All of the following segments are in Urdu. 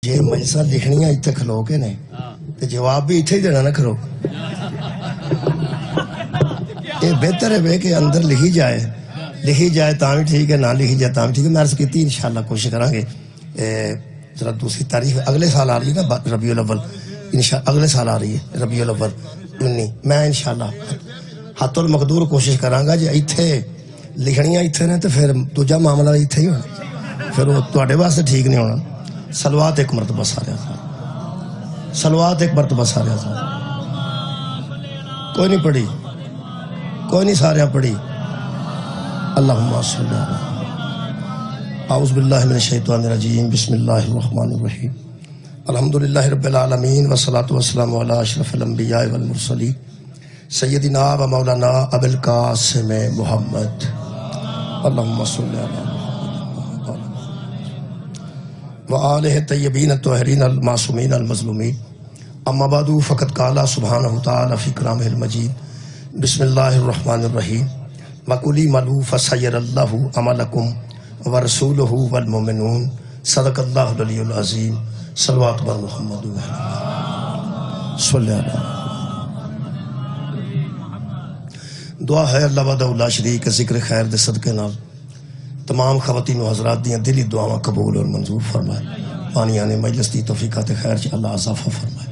جی مجلساں لکھنیاں اتنے کھلو کے نے تو جواب بھی اتنے ہی دینا نہ کرو. یہ بہتر ہے کہ اندر لکھی جائے تاں بھی ٹھیک ہے، نہ لکھی جائے تاں بھی ٹھیک ہے. میں عرض کی انشاءاللہ کوشش کریں گے. ذرا دوسری تاریخ اگلے سال آ رہی ہے نا ربیع الاول، اگلے سال آ رہی ہے ربیع الاول 19. میں انشاءاللہ حت المقدور کوشش کراں گا. جی اتنے لکھنیاں اتنے نے تو پھر دوجا معاملہ اتنے ہی ہونا، پھر وہ تواڈے واسطے ٹھیک نہیں ہونا. صلوات ایک مرتبہ سارے صاحب، صلوات ایک مرتبہ سارے صاحب. کوئی نہیں پڑھی، کوئی نہیں سارے پڑھی. اللہم صلی اللہ. اعوذ باللہ من الشیطان الرجیم. بسم اللہ الرحمن الرحیم. الحمدللہ رب العالمین والصلاة والسلام علی اشرف الانبیاء والمرسلین سیدنا و مولانا ابو القاسم محمد. اللہم صلی اللہ وآلہ الطیبین الطاہرین المعصومین المظلومین. اما بعد فقد قال سبحانہ تعالی فی کلامہ المجید. بسم اللہ الرحمن الرحیم. وَقُلِ اعْمَلُوا فَسَيَرَى اللَّهُ عَمَلَكُمْ وَرَسُولُهُ وَالْمُؤْمِنُونَ صدق اللہ العلی العظیم. صلوات بر محمد صلی اللہ. دعا ہے اللہ وحدہ لا شریک ذکر خیر دے صدقے نال تمام خواتین و حضرات دیاں دلی دعاواں قبول اور منظور فرمائے. آنی آنے مجلس دی توفیقات خیر چ اللہ اضافہ فرمائے.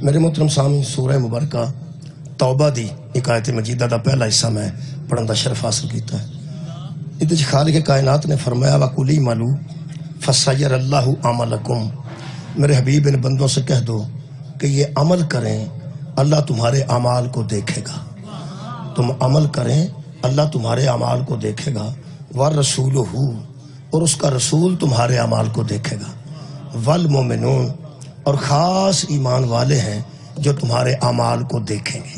میرے محترم سامعین، سورہ مبارکہ توبہ دی ایک آیت مجیدہ دا پہلا حصہ میں پڑھن دا شرف حاصل کیتا ہے. ادھے خالق کائنات نے فرمایا وَقُلِ اعْمَلُوا فَسَيَرَى اللَّهُ عَمَلَكُمْ. میرے حبیب ان بندوں سے کہہ دو کہ یہ عمل کریں، اللہ تمہارے اعمال کو دیکھے گا. تم عمل کریں، اللہ تمہارے اعمال کو دیکھے گا. وَرَسُولُهُ، اور اس کا رسول تمہارے اعمال کو دیکھے گا. وَالْمُؤْمِنُونَ، اور خاص ایمان والے ہیں جو تمہارے اعمال کو دیکھیں گے.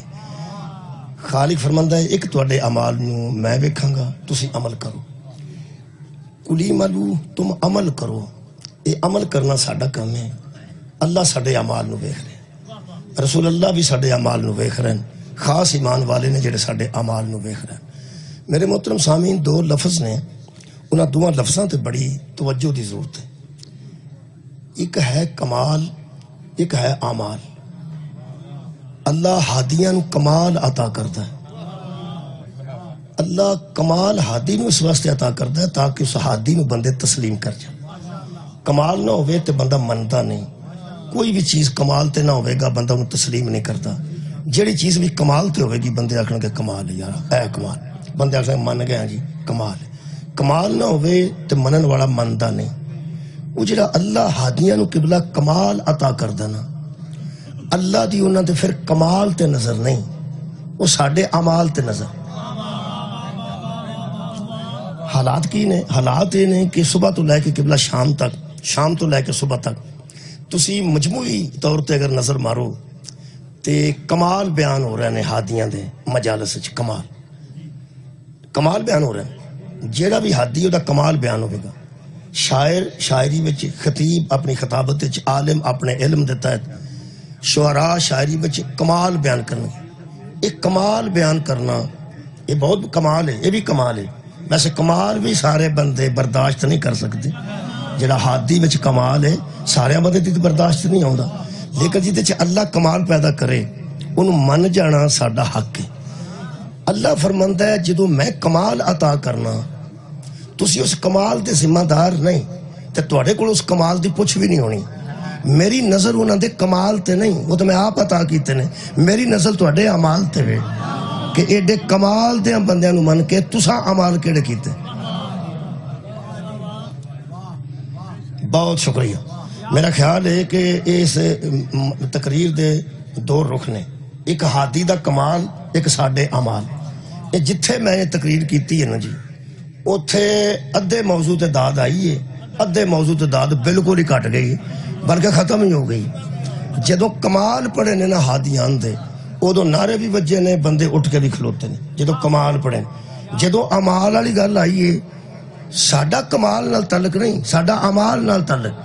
خالق فرماندا ہے ایک تواڈے اعمال نو میں ویکھاں گا، تسی عمل کرو. قُلِ اعْمَلُوا، تم عمل کرو. یہ عمل کرنا ساڈا کام ہے. اللہ ساڈے اعمال نو ویکھ رہے ہیں، رسول اللہ بھی ساڈے اعمال نو ویکھ رہے ہیں. خاص ایمان والے نے جڑے ساڈے اعمال نو ویکھ رہے ہیں. میرے محترم سامعین، دو لفظ نے، انہاں دوواں لفظاں تے بڑی توجہ دی ضرورت ہے. ایک ہے کمال، ایک ہے اعمال. اللہ ہادیاں نو کمال عطا کرتا ہے. اللہ کمال ہادی نو اس واسطے عطا کرتا ہے تاکہ اس ہادی نو بندے تسلیم کر جائیں. کمال نہ ہوئے تے بندہ منتا نہیں. کوئی بھی چیز کمال تے نہ ہوئے گا بندہ انہوں تسلیم نہیں کرتا. جیڑی چیز بھی کمال تے ہوئے گی بندے آکھن کے کمال ہے یار، اے کمال. بندے آکھن من گئے ہیں جی کمال ہے. کمال نہ ہوئے تے منن والا منتا نہیں. وہ جڑا اللہ ہادیاں نو قبلہ کمال عطا کردا نا، اللہ دی انہاں تے پھر کمال تے نظر نہیں، وہ ساڈے اعمال تے نظر. حالات کی نے؟ حالات یہ نے کہ صبح تو لے کے قبلہ شام تک، شام تو لے کے صبح تک تسی مجموعی طور تے اگر نظر مارو تے کمال بیان ہو رہے ہیں ہادیاں دے مجالس وچ. کمال بیان ہو رہے ہیں. جیڑا بھی ہادی دا کمال بیان ہوئے گا. شاعر شاعری وچ، خطیب اپنی خطابت وچ، عالم اپنے علم دے تحت، شعراء شاعری وچ کمال بیان کرنا. ایک کمال بیان کرنا یہ بہت کمال ہے. یہ بھی کمال ہے. ویسے کمال بھی سارے بندے برداشت نہیں کر سکتے. جڑا ہادی وچ کمال ہے سارے بندے دی برداشت نہیں آوندا. لیکن جہدے چ اللہ کمال پیدا کرے انہوں من جانا ساڈا حق ہے. اللہ فرماندا ہے جدوں میں کمال عطا کرنا تسی اس کمال دے ذمہ دار نہیں تے تواڈے کول اس کمال دی پوچھ بھی نہیں ہونی. میری نظر انہاں دے کمال تے نہیں، وہ تو میں آپ عطا کیتے نے. میری نظر تواڈے اعمال تے وے کہ ایڈے کمال دے بندیاں نو من کے تساں اعمال کیڑے کیتے. بہت شکریہ. میرا خیال ہے کہ اس تقریر دے دو رخ نے، ایک ہادی دا کمال، ایک ساڈے اعمال. یہ جتھے میں نے تقریر کیتی ہے نا جی اوتھے ادھے موضوع تے داد آئی ہے، ادھے موضوع تے داد بالکل ہی کٹ گئی بلکہ ختم ہی ہو گئی. جدوں کمال پڑھے نے نا ہادیان دے ادو نعرے بھی بجے نے، بندے اٹھ کے بھی کھلوتے نے جدو کمال پڑھے. جدو امال والی گل آئی ہے ساڈا کمال نال تعلق نہیں، ساڈا امال نال تعلق.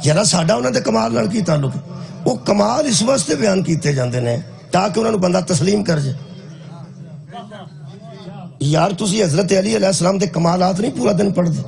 یار ساڈا انہاں دے کمال نال کی تعلق ہے؟ وہ کمال اس واسطے بیان کیتے جاندے نے تاکہ انہاں نو بندہ تسلیم کر جائے. یار تسی حضرت علی علیہ السلام دے کمالات نہیں پورا دن پڑھ دے.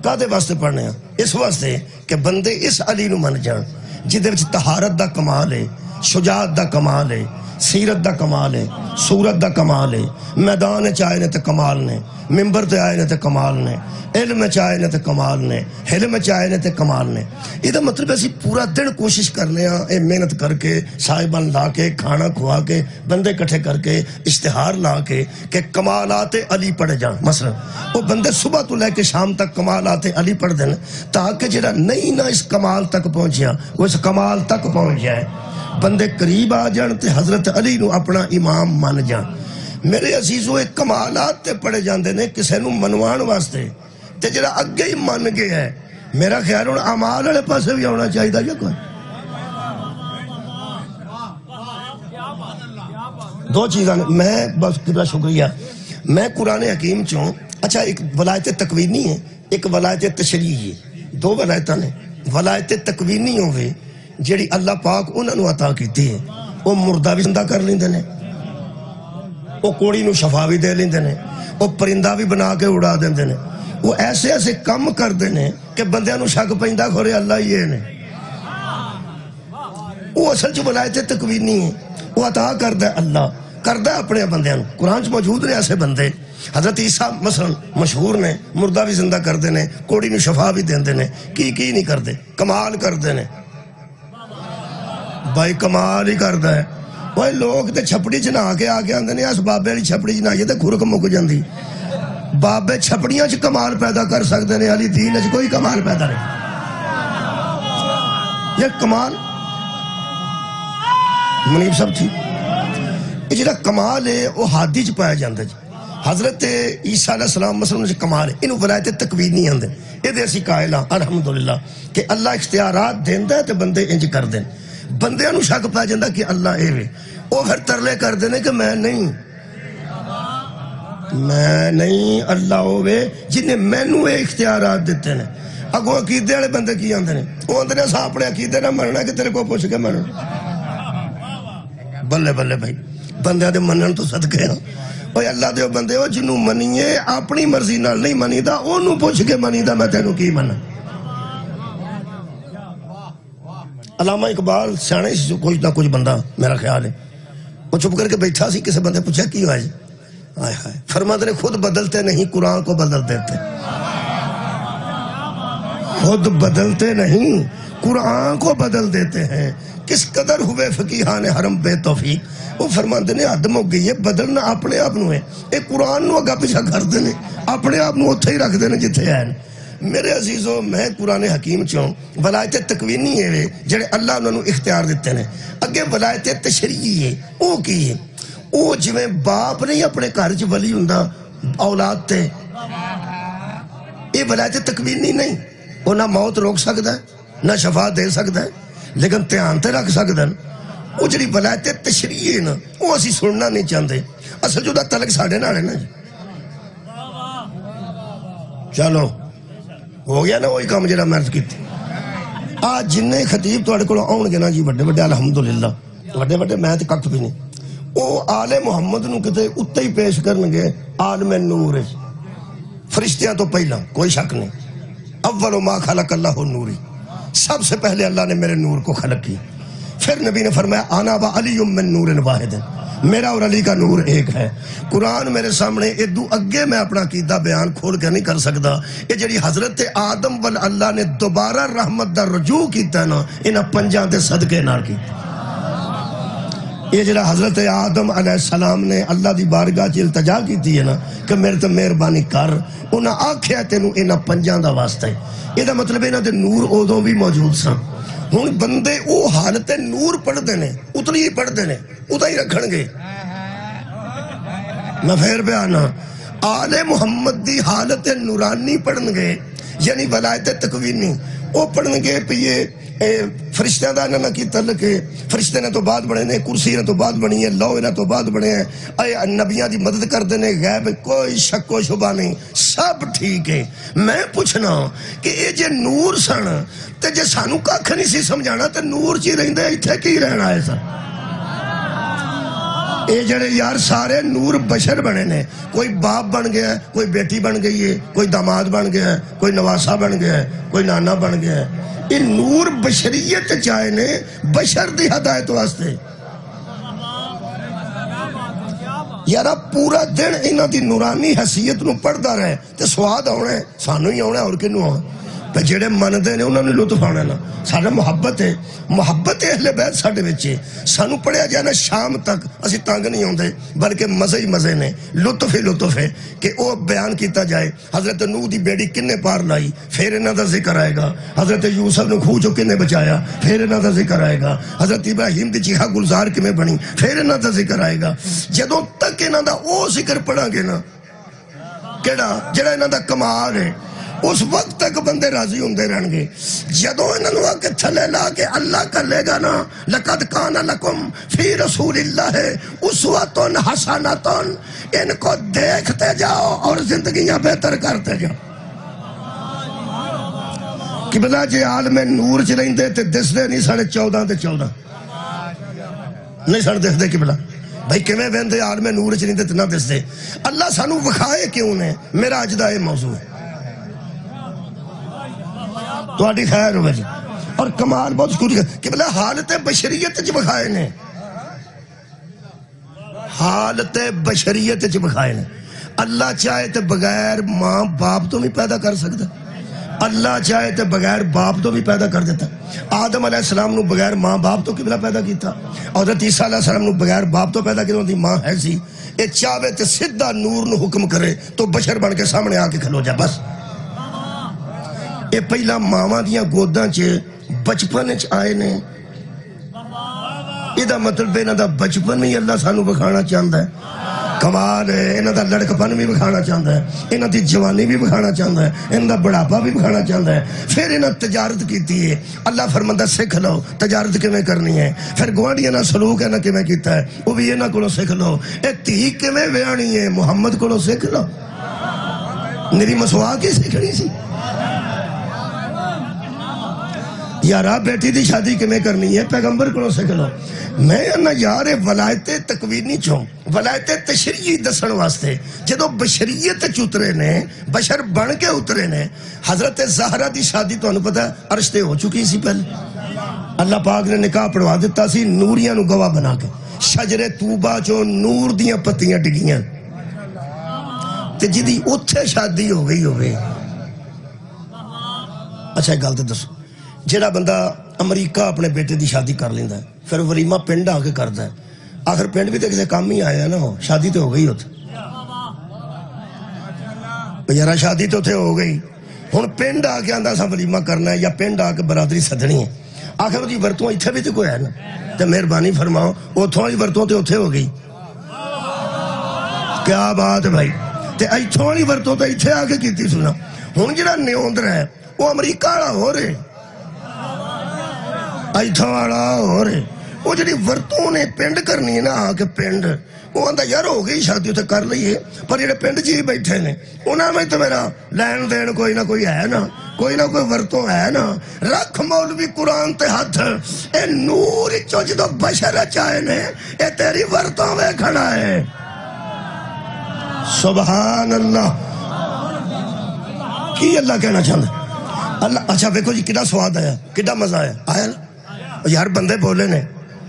کدے واسطے پڑھنے ہیں؟ اس واسطے کہ بندے اس علی نو من جان جدے وچ طہارت دا کمال ہے، شجاعت دا کمال ہے، سیرت دا کمال ہے، صورت دا کمال ہے، میدان چ آئے نے تے کمال نے، ممبر تے آئے نے تے کمال نے، علم چ آئے نے تے کمال نے، حلم چ آئے نے تے کمال نے۔ یہ مطلب ہے اسی پورا دن کوشش کرنے ہاں اے محنت کر کے صاحبان لا کے کھانا کھوا کے بندے کٹھے کر کے اشتہار لا کے کہ کمالات علی پڑھ جان۔ مثلا وہ بندے صبح تو لے کے شام تک کمالات علی پڑھ دیں تاکہ جڑا نہیں نہ اس کمال تک پہنچیا وہ اس کمال تک پہنچ جائے، بندے قریب آ جان تے حضرت علی نو اپنا امام مان جان۔ میرے عزیزو ایک کمالات تے پڑھے جاندے نے کسے نو منوان واسطے تے جڑا اگے ہی من گیا ہے، میرا خیال ہے اعمال والے پاسے بھی آنا چاہیے یا کوئی دو چیزاں میں بس کبھا شکریہ میں قرآن حکیم چوں اچھا ایک ولایت تکوینی ہے ایک ولایت تشریعی ہے، دو ولایتاں نے۔ ولایت تکوینی ہوئے جیڑی اللہ پاک انہوں نے عطا کیتی ہے، وہ مردہ بھی زندہ کر لیندے نے، وہ کوڑی نو شفا بھی دے لیندے نے، وہ پرندہ بھی بنا کے اڑا دیندے نے، وہ ایسے ایسے کم کر دینے کہ بندیاں نو شک پیندا کھورے اللہ یہ نے۔ وہ اصل جو ولایت تکوینی ہے وہ عطا کردہ اللہ کردہ اپنے بندیاں نو۔ قرآن موجود نے ایسے بندے، حضرت عیسیٰ مثلا مشہور نے، مردہ بھی زندہ کر دینے، کوڑی نو شفا بھی دیندے نے، کی نہیں کر دے، کمال کر دینے بھائی، کمال ہی کردہ ہے۔ وہ لوگ تے چھپڑی چ نہا کے آگے آندے نے اس بابے والی چھپڑی چ نہائیے تے خورک مک جاندی۔ بابے چھپڑیاں چ کمال پیدا کر سکتے ہیں، علی دین چ کوئی کمال پیدا نہیں۔ یہ کمال منیب صاحب تھی یہ جڑا کمال ہے وہ ہادی چ پایا جاندہ جی۔ حضرت عیسیٰ علیہ السلام مثلا جو کمال ہے انہوں ولایت تکوینی آندے یہ دے اسی قائل ہاں الحمدللہ کہ اللہ اختیارات دیندہ ہے تے بندے انج کر دیں، بندے انہوں شک پایا جاندہ کہ اللہ اے وے، وہ پھر ترلے کر دینے کہ میں نہیں اللہ ہوئے جنہیں مینو اے اختیارات دیتے ہیں۔ اگو عقیدے والے بندے کی آندے ہیں، وہ آندے ہیں سا اپنے عقیدے نہ مرنا کہ تیرے کو پوچھ کے مرنا۔ بلے بلے بھائی بندے دے منن تو صدقے ہیں، اوہ اللہ دے بندے ہو جنہوں منیے اپنی مرضی نال نہیں منی دا انہوں پوچھ کے منی دا میں تینوں کی منا۔ علامہ اقبال سیانے سے کچھ نہ کچھ بندہ میرا خیال ہے وہ چپ کر کے بیٹھا سی، کسی بندے پوچھا کی ہوا جی، آئے ہائے فرماتے نے خود بدلتے نہیں قرآن کو بدل دیتے، خود بدلتے نہیں قرآن کو بدل دیتے ہیں، کس قدر ہوئے فقیہان حرم بے توفیق۔ وہ فرماتے نے عدم ہو گئی ہے، بدلنا اپنے آپ نو ہے، ایک قرآن نو اگا پیچھا کر دینے، اپنے آپ نو اتھے ہی رکھ دینے جتے ہیں۔ میرے عزیزو میں قرآن حکیم چوں ولایت تکوینی ہے جڑے اللہ انہوں نے اختیار دیتے ہیں، اگے ولایت تشریعی ہے، وہ کی ہے، وہ جویں باپ نہیں اپنے گھر چ ولی ہوندا اولاد تے، یہ ولایت تکوینی نہیں، وہ نہ موت روک سکتا ہے نہ شفا دے سکتا ہے لیکن دھیان تے رکھ سکتا ہے۔ وہ جڑی ولایت تشریعی ہے نا وہ اسی سننا نہیں چاہتے، اصل جو دا تعلق ساڑھے نہ رہنا جی۔ چلو ہو گیا نا وہی کام جڑا مرض کی تھی۔ آج جنہیں خطیب تو اڑے کو آؤن گے نا جی بڑے بڑے الحمدللہ بڑے بڑے میں تے ککھ بھی نہیں، وہ آل محمد نو کتے اتے ہی پیش کرنگے عالم نور ہے، فرشتیاں تو پہلا کوئی شک نہیں، اول ما خلق اللہ نوری، سب سے پہلے اللہ نے میرے نور کو خلق کی، پھر نبی نے فرمایا آنا و علی من نور واحد، میرا اور علی کا نور ایک ہے۔ قرآن میرے سامنے ادو اگے میں اپنا عقیدہ بیان کھول کے نہیں کر سکتا، یہ جڑی حضرت آدم وال اللہ نے دوبارہ رحمت دا رجوع کیتا ہے نا انہاں پنجاں دے صدقے نال کی، یہ جڑا حضرت آدم علیہ السلام نے اللہ دی بارگاہ چ التجا کیتی ہے نا کہ میرے تے مہربانی کر، انہاں آکھیا تینوں انہاں پنجاں دا واسطہ ہے، یہ دا مطلب انہاں دے نور ادوں بھی موجود سن۔ ہن بندے او حالت نور پڑھتے ہیں اتنی ہی پڑھتے ہیں اتنا ہی رکھن گے۔ میں پھر بیانا آل محمد دی حالت نورانی پڑھن گے یعنی ولایت تکوینی، وہ پڑھن گے پہ یہ فرشتہ دا نہ کی تعلق ہے، فرشتے نے تو بعد بڑھے نے، کرسی نے تو بعد بڑھی ہے، لو نے تو بعد بڑھے ہیں، اے نبیاں دی مدد کر دینے، غیب کوئی شک و شبہ نہیں، سب ٹھیک ہے۔ میں پوچھنا کہ یہ جے نور سن تے جے سانو ککھ نہیں سی سمجھانا تے نور چی رہندے ایتھے کی رہنا ہے سن؟ اے جڑے یار سارے نور بشر بنے نے، کوئی باپ بن گیا ہے، کوئی بیٹی بن گئی ہے، کوئی داماد بن گیا ہے، کوئی نواسا بن گیا ہے، کوئی نانا بن گیا ہے. یہ نور بشریت چاہے نے بشر دی ہدایت واسطے. یارا پورا دن انہاں دی نورانی حیثیت نو پڑھدا رہے تے سواد آنا ہے، سانو ہی آنا ہے اور کنوں آنا. پہ جڑے مندے نے انہوں نے لطف آنا نا. سارا محبت ہے، محبت اہل بیت ساڈے وچ ہے. سانو پڑھیا جائے نا شام تک اسی تنگ نہیں ہوندے، بلکہ مزے ہی مزے نے، لطف ہی لطف ہے کہ او بیان کیتا جائے. حضرت نوح دی بیڑی کنے پار لائی، پھر انہاں دا ذکر آئے گا. حضرت یوسف نے کھوہ چوں کنے بچایا، پھر انہاں دا ذکر آئے گا. حضرت ابراہیم دی چیخا گلزار کمیں بنی، پھر انہاں دا ذکر آئے گا. جدوں تک انہاں دا او ذکر پڑھا گے نا کیڑا جڑا انہاں دا کمال ہے، اس وقت تک بندے راضی ہوندے رہن گے. جدوں انہاں نوں آکے تھلے لا کے اللہ کر لے گا نا، لقد کان لکم فی رسول اللہ اسوۃ حسنۃ، ان کو دیکھتے جاؤ اور زندگیاں بہتر کرتے جاؤ. قبلہ جی عالم نور چ رہندے تے دسدے نہیں 14.5 تے 14 نہیں سن دسدے. قبلہ بھائی کیویں ویندے عالم نور چ رہندے تے نہ دسدے. اللہ سانو وکھائے کیوں نے؟ میرا اج دا یہ موضوع ہے. تہاڈی خیر ہوے جی. اور کمال بہت کچھ کہ بلا حالت بشریت چ بکھائے نے، حالت بشریت چ بکھائے نے. اللہ چاہے تے بغیر ماں باپ تو بھی پیدا کر سکتا. اللہ چاہے تے بغیر باپ تو بھی پیدا کر دیتا. آدم علیہ السلام نو بغیر ماں باپ تو قبلہ پیدا کیتا. حضرت عیسیٰ علیہ السلام نو بغیر باپ تو پیدا کیتا، ان دی ماں ہے سی. اے چاہے تے سدھا نور نو حکم کرے تو بشر بن کے سامنے آ کے کھلو جا. بس اے پہلا ماواں دیاں گوداں چ بچپن چ آئے نے. یہ مطلب انہاں دا بچپن بھی اللہ سانو بکھانا چاہتا ہے. کمال ہے. انہاں دا لڑکپن بھی بکھانا چاہتا ہے، انہاں دی جوانی بھی بکھانا چاہتا ہے، انہاں دا بڑھاپا بھی بکھانا چاہتا ہے. پھر انہاں تجارت کیتی ہے. اللہ فرماندا سکھ لو تجارت کیویں کرنی ہے. پھر گوانڈیاں نال سلوک انہاں کیویں کیتا ہے وہ بھی انہاں کولوں سکھ لو. اے دھی کیویں ویاہنی ہے محمد کولوں سکھ لو. میری مسواک ہی سکھنی سی. یارا بیٹی دی شادی کیویں کرنی ہے پیغمبر کو سکھ لو. میں نا یار ولایت تکوینی چوں ولایت تشریعی دسن واسطے جدو بشریت چترے نے، بشر بن کے اترے نے. حضرت زہرا دی شادی تو انہوں پتا عرش تے ہو چکی سی پہلے. اللہ پاک نے نکاح پڑھوا دیتا سی نوریاں نو گواہ بنا کے. شجر توبہ چوں نور دیاں پتیاں ڈگیاں تے جدی اتھے شادی ہو گئی ہوئے. اچھا ایک گل تے دسو، جیڑا بندہ امریکہ اپنے بیٹے دی شادی کر لیندہ ہے پھر ولیمہ پنڈ آ کے کرتا ہے، آخر پنڈ بھی تو کسی کام ہی آیا نا، ہو شادی تو ہو گئی ہوتا. یارا شادی تو تھے ہو گئی، ہن پنڈ آ کے آندہ سا ولیمہ کرنا ہے یا پنڈ آ کے برادری سدنی ہے. آخر دی ورتوں اتھے بھی تو کوئی ہے نا، تے مہربانی فرماؤ اتھوں والی ورتوں تے اتھے ہو گئی. کیا بات ہے بھائی. تے اتھوں والی ورتوں تے اتھے آ کے کیتی سنا. ہن جڑا نیوندر ہے وہ امریکہ والا ہو رہے، ایتھا والا ہو رہے. وہ جڑی ورتوں نے پنڈ کرنی ہے نا آ کے پنڈ، وہ آندہ یار ہو گئی شادی اتھے کر لئیے، پر جڑے پنڈ جی بیٹھے نے انہاں میں تو میرا لین دین کوئی نہ کوئی ہے نا، کوئی نہ کوئی ورتوں ہے نا. رکھ مولوی قرآن تے ہاتھ، اے نور چو جدو بشر چاہے نے اے تیری ورتوں میں کھڑا ہے. سبحان اللہ. کی اللہ کہنا چاہتا اللہ. اچھا دیکھو جی کڈا سواد آیا، کڈا مزہ آیا. آیا نا یار بندے بولے نے.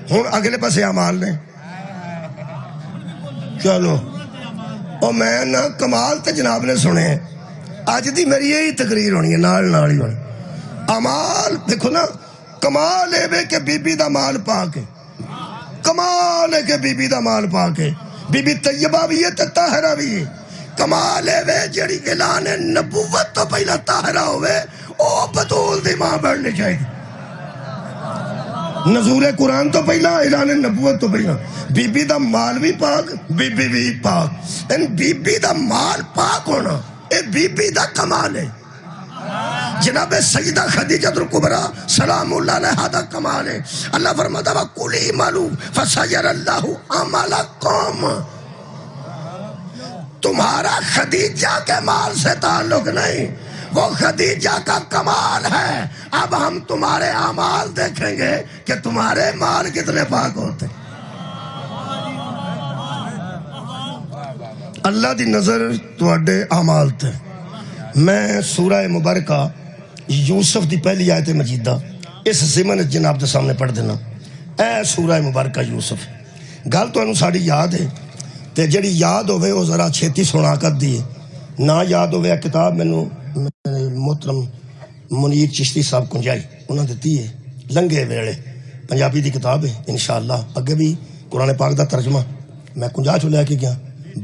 ہوں اگلے پاسے اعمال نے. چلو او میں نا کمال تے جناب نے سنے. اج دی میری یہی تقریر ہونی ہے، نال نال ہی ہونی. اعمال دیکھو نا، کمال ہے کہ بی بی دا مال پا کے، کمال ہے کہ بی بی دا مال پا کے. بی بی طیبہ بھی ہے تے طاہرہ بھی ہے. کمال ہے جڑی اعلان نبوت تو پہلا طاہرہ ہوئے او بطول دی ماں بڑھنی چاہیے. نزول قرآن تو پہلا، اعلان نبوت تو پہلا. بی بی دا مال بھی پاک، بی بی بھی پاک. ان بی بی دا مال پاک ہونا اے بی بی دا کمال ہے. جناب سیدہ خدیجہ الکبریٰ سلام اللہ علیہا دا کمال ہے. اللہ فرماتا ہے کُلی مالو فسیر اللہ عملکم. تمہارا خدیجہ کے مال سے تعلق نہیں، وہ خدیجہ کا کمال ہے. اب ہم تمہارے اعمال دیکھیں گے کہ تمہارے مال کتنے پاک ہوتے. اللہ دی نظر تواڈے اعمال تے میں سورہ مبارکہ یوسف دی پہلی آیت مجیدہ اس ضمن جناب دے سامنے پڑھ دینا. اے سورہ مبارکہ یوسف گل تانوں ساڈی یاد ہے تے جڑی یاد ہوے او ذرا چھیتی سنا کر دی. نہ یاد ہوے کتاب مینوں محترم منیر چشتی صاحب کنجائی انہاں دتی ہے لنگے ویلے پنجابی دی کتاب ہے انشاءاللہ. اگے بھی قرآن پاک دا ترجمہ میں کنجا چو لے کے گیا.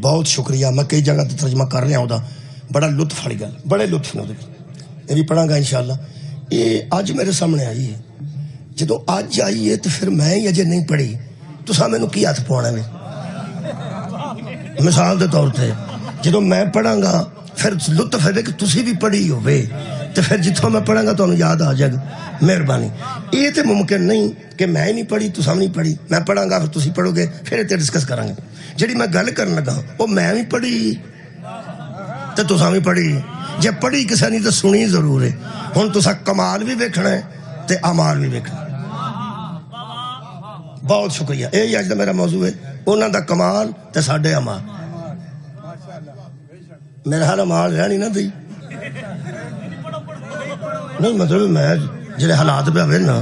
بہت شکریہ. میں کئی جگہ تے ترجمہ کر رہا ہوں. بڑا لطف والی گل بڑے لطف نے یہ بھی پڑھاں گا انشاءاللہ. یہ اج میرے سامنے آئی ہے. جدو اج آئی ہے تو پھر میں ہی اجے نہیں پڑھی تساں مینوں کی ہاتھ پوانا ہے. مثال دے طور تے جدو میں پڑھاں گا پھر لطف ہے کہ تسی بھی پڑھی ہوئے تو پھر جتوں میں پڑھاں گا تو یاد آ جائے گا. مہربانی. یہ تو ممکن نہیں کہ میں ہی نہیں پڑھی تساں نہیں پڑھی. میں پڑھاں گا پھر تسی پڑھو گے پھر یہ ڈسکس کریں گے. جڑی میں گل کرن لگا وہ میں بھی پڑھی تو تساں بھی پڑھی. جے پڑھی کسے نہیں تو سنی ضرور ہے. ہن تساں کمال بھی ویکھنا ہے تے اعمال بھی ویکھنا. بہت شکریہ. یہی اج دا میرا موضوع ہے انہاں دا کمال تے ساڈے اعمال. میرا حال اعمال رہنی نہ دی نہیں مطلب میں جڑے حالات پہ ہوئے نا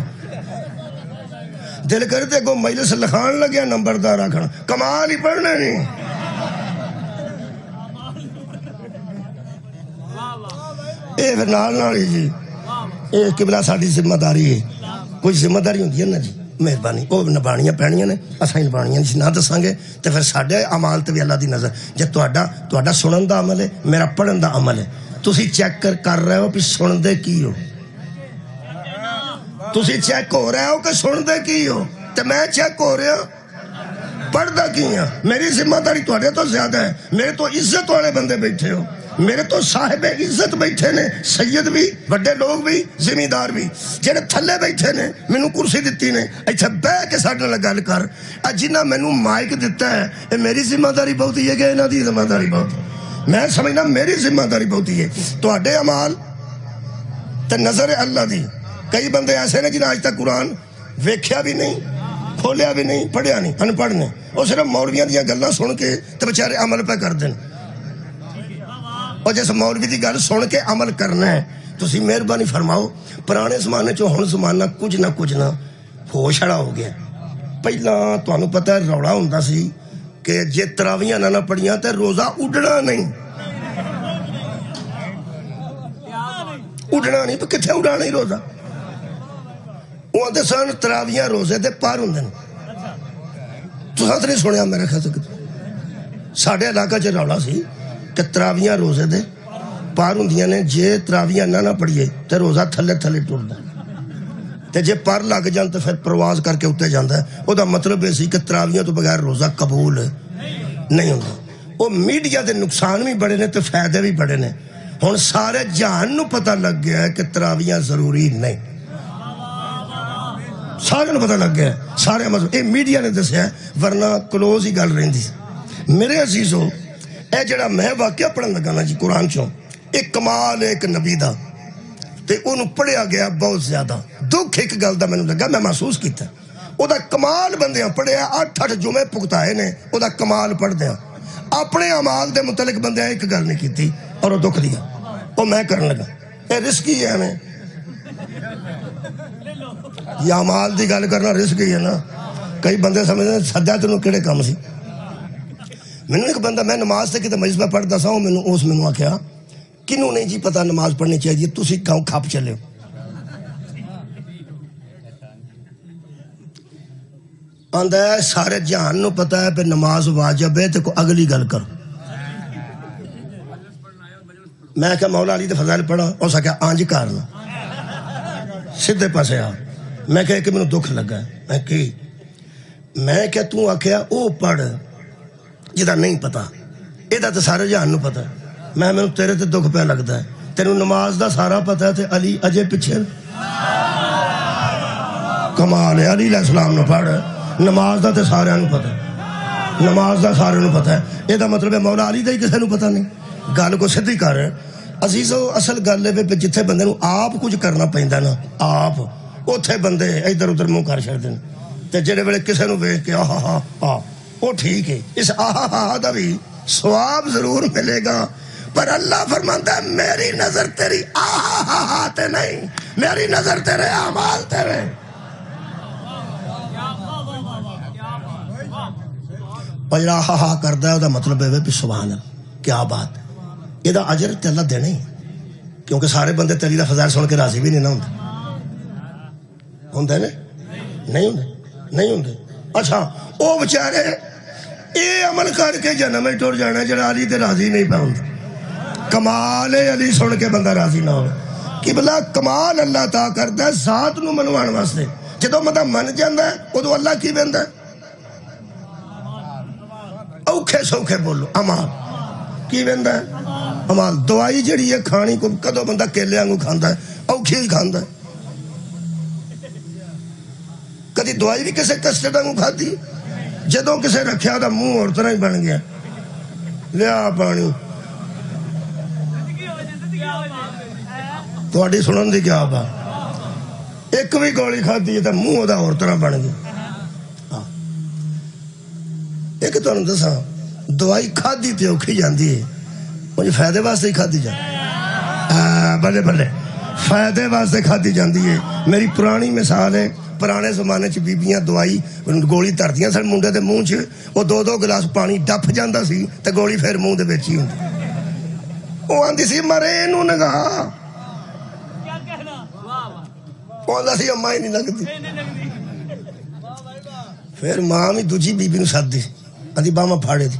دل کرتے کو مجلس لکھان لگیا نمبردار آکھنا کمال ہی پڑھنے نہیں. اے پھر نال ہی جی اے قبلہ ساڈی ذمہ داری ہے. کوئی ذمہ داری ہوندی ہے نا جی مہربانی وہ نبھانیاں پینیاں نے. اساں نبھانیاں نہ دساں گے تو پھر ساڈے اعمال تے بھی اللہ دی نظر. جے تہاڈا سنن دا عمل ہے میرا پڑھن دا عمل ہے. تسی چیک کر رہے ہو کہ سن دے کی ہو. تسی چیک ہو رہے ہو کہ سن دے کی ہو. تے میں چیک ہو رہا پڑھ دا کی ہاں. میری ذمہ داری تہاڈے تو زیادہ ہے. میرے تو عزت والے بندے بیٹھے ہو. میرے تو صاحب عزت بیٹھے نے. سید بھی بڑے لوگ بھی زمیندار بھی جڑے تھلے بیٹھے نے مینوں کرسی دتی نے ایتھے بہ کے ساڈے نال گل کر. جنہاں مینوں مائک دتا ہے اے میری ذمہ داری بہت ہے کہ انہاں دی ذمہ داری بہت ہے. میں سمجھنا میری ذمہ داری بہت ہے. تہاڈے اعمال تے نظر اللہ دی. کئی بندے ایسے نے جنہاں اج تک قرآن ویکھیا بھی نہیں کھولیا بھی نہیں پڑھیا نہیں ان پڑھ نے. وہ صرف مولویاں دیاں گلاں سن کے تے بیچارے عمل پہ کر دین. اور جیسے مولوی دی گل سن کے عمل کرنا ہے تسی مہربانی فرماؤ. پرانے زمانے چ ہن زمانہ کچھ نہ ہو چھڑا ہو گیا. پہلاں تانوں پتہ ہے روڑا ہوندا سی کہ جے تراویاں نہ پڑھیاں تے روزہ اڈنا نہیں. اڈنا نہیں تو کتنے اڈانا ہی روزہ. وہ آتے سن تراویاں روزے دے پار ہوندے نے. تساں تے نہیں سنیا میرے خیال سے. ساڈے علاقہ چ روڑا سی کہ تراویاں روزے دے پار ہوندیاں نے. جے تراویاں نہ پڑھیے تے روزہ تھلے ٹردا تے جے پر لگ جان تو پھر پرواز کر کے اتنے جاندا ہے. وہ دا مطلب یہ سی کہ تراویاں تو بغیر روزہ قبول نہیں ہوندا. وہ میڈیا دے نقصان بھی بڑے نے تے فائدے بھی بڑے نے. ہن سارے جہان نو پتہ لگ گیا ہے کہ تراویاں ضروری نہیں. سارے نو پتہ لگ گیا ہے. سارے مذہب یہ میڈیا نے دسیا ہے ورنہ کلوز ہی گل رہندی. میرے عزیزو اے جڑا میں واقعہ پڑھن لگا نا جی قرآن چوں ایک کمال ایک نبی دا تے انہوں پڑھیا گیا بہت زیادہ. دکھ ایک گل دا میں لگا میں محسوس کیتا او دا کمال بندیاں پڑھیا 8 جمعے پکتائے نے او دا کمال پڑھ دیا. اپنے اعمال دے متعلق بندیاں ایک گل نہیں کیتی اور وہ دکھ دیا وہ میں کرن لگا. اے رسکی ہے ہمیں یہ اعمال دی گل کرنا رسک ہی ہے نا. کئی بندے سمجھتے سدیا تینوں کہڑے کام سی. مینوں ایک بندہ میں نماز تے کتے مجلس میں پڑھدا سا مینوں آکھیا کنوں نہیں جی پتہ نماز پڑھنی چاہیے تسی کیوں کھپ چلے ہو. آندا ہے سارے جہان نو پتہ ہے پہ نماز واجب ہے تے کو اگلی گل کرو. میں کہا مولا علی دے فضائل پڑھا اس آکھیا آنج کرنا سیدھے پاسے آ. میں کہا کہ مینوں دکھ لگا ہے. میں کہا تو آکھیا او پڑھ جدا نہیں پتا یہ تو سارے جہان نو پتا. میں تیرے تے دکھ پہ لگتا ہے. تینوں نماز دا سارا پتا ہے تے علی اجے پیچھے. کمال ہے. علی علیہ السلام نو پڑھ نماز دا تے سارے نو پتا. نماز دا سارے نو پتا ہے. یہ مطلب ہے مولا علی دا ہی کسے نو پتا نہیں. گل کو سیدھی کر عزیزو. اصل گل ہے جتھے بندے نو آپ کچھ کرنا پیندا نا آپ اوتھے بندے ادھر ادھر منہ کر چھڑدے تے جڑے ویلے کسے نو ویکھ کے آہا ہا وہ ٹھیک ہے. اس آہا ہا دا بھی سواب ضرور ملے گا، پر اللہ فرماتا ہے میری نظر تیری آہا تے نہیں، میری نظر تیرے اعمال تیرے۔ پجڑا آہا کردا ہے او دا مطلب ہے بھی سبحان اللہ، کیا بات ہے، یہ دا اجر تے اللہ دینا ہی، کیونکہ سارے بندے تیری دا فضائل سن کے راضی بھی نہیں نہ ہوندے، ہوندے نے نہیں ہوندے، نہیں ہوندے۔ اچھا او بیچارے اے عمل کر کے جنم ٹر جانا جڑا علی تے راضی نہیں پہ ہوندا، کمال علی سن کے بندہ راضی نہ ہو۔ قبلہ کمال اللہ تا کردا ہے ذات نو منوان واسطے، جدوں بندہ من جاندا ہے اودوں اللہ کی ویندا ہے، اوکھے سوکھے بولو امال کی ویندا ہے، امال دوائی جڑی ہے کھانی کو کدو بندہ کیلے وانگو کھاندا ہے، اوکھی ہی کھاندا ہے، کدی دوائی بھی کسے کسٹرڈ وانگو کھادی، جدوں کسے رکھیا دا منہ اور طرح ہی بن گیا، لیا پانی تھوڑی سنن دی کیا بات، ایک بھی گولی کھادی ہے تو منہ دا اور طرح بن گیا۔ ایک تو دساں دوائی کھادی تے اوکھی جاندی ہے، مجھے فائدے واسطے ہی کھادی جاندی، بلے بلے فائدے واسطے کھادی جاندی ہے۔ میری پرانی مثال ہے، پرانے زمانے چ بیبیاں دوائی گولی تردیاں سن منڈے دے منہ چ، وہ دو دو گلاس پانی ڈپ جاندا سی تے گولی پھر منہ دے وچ ہی ہوندی، وہ آندی سی مرے اینوں نگاہ، وہ آندا سی اماں ہی نہیں لگدی، پھر ماں بھی دوجی بیبی نو سد دی، آندی باما پھاڑے دی،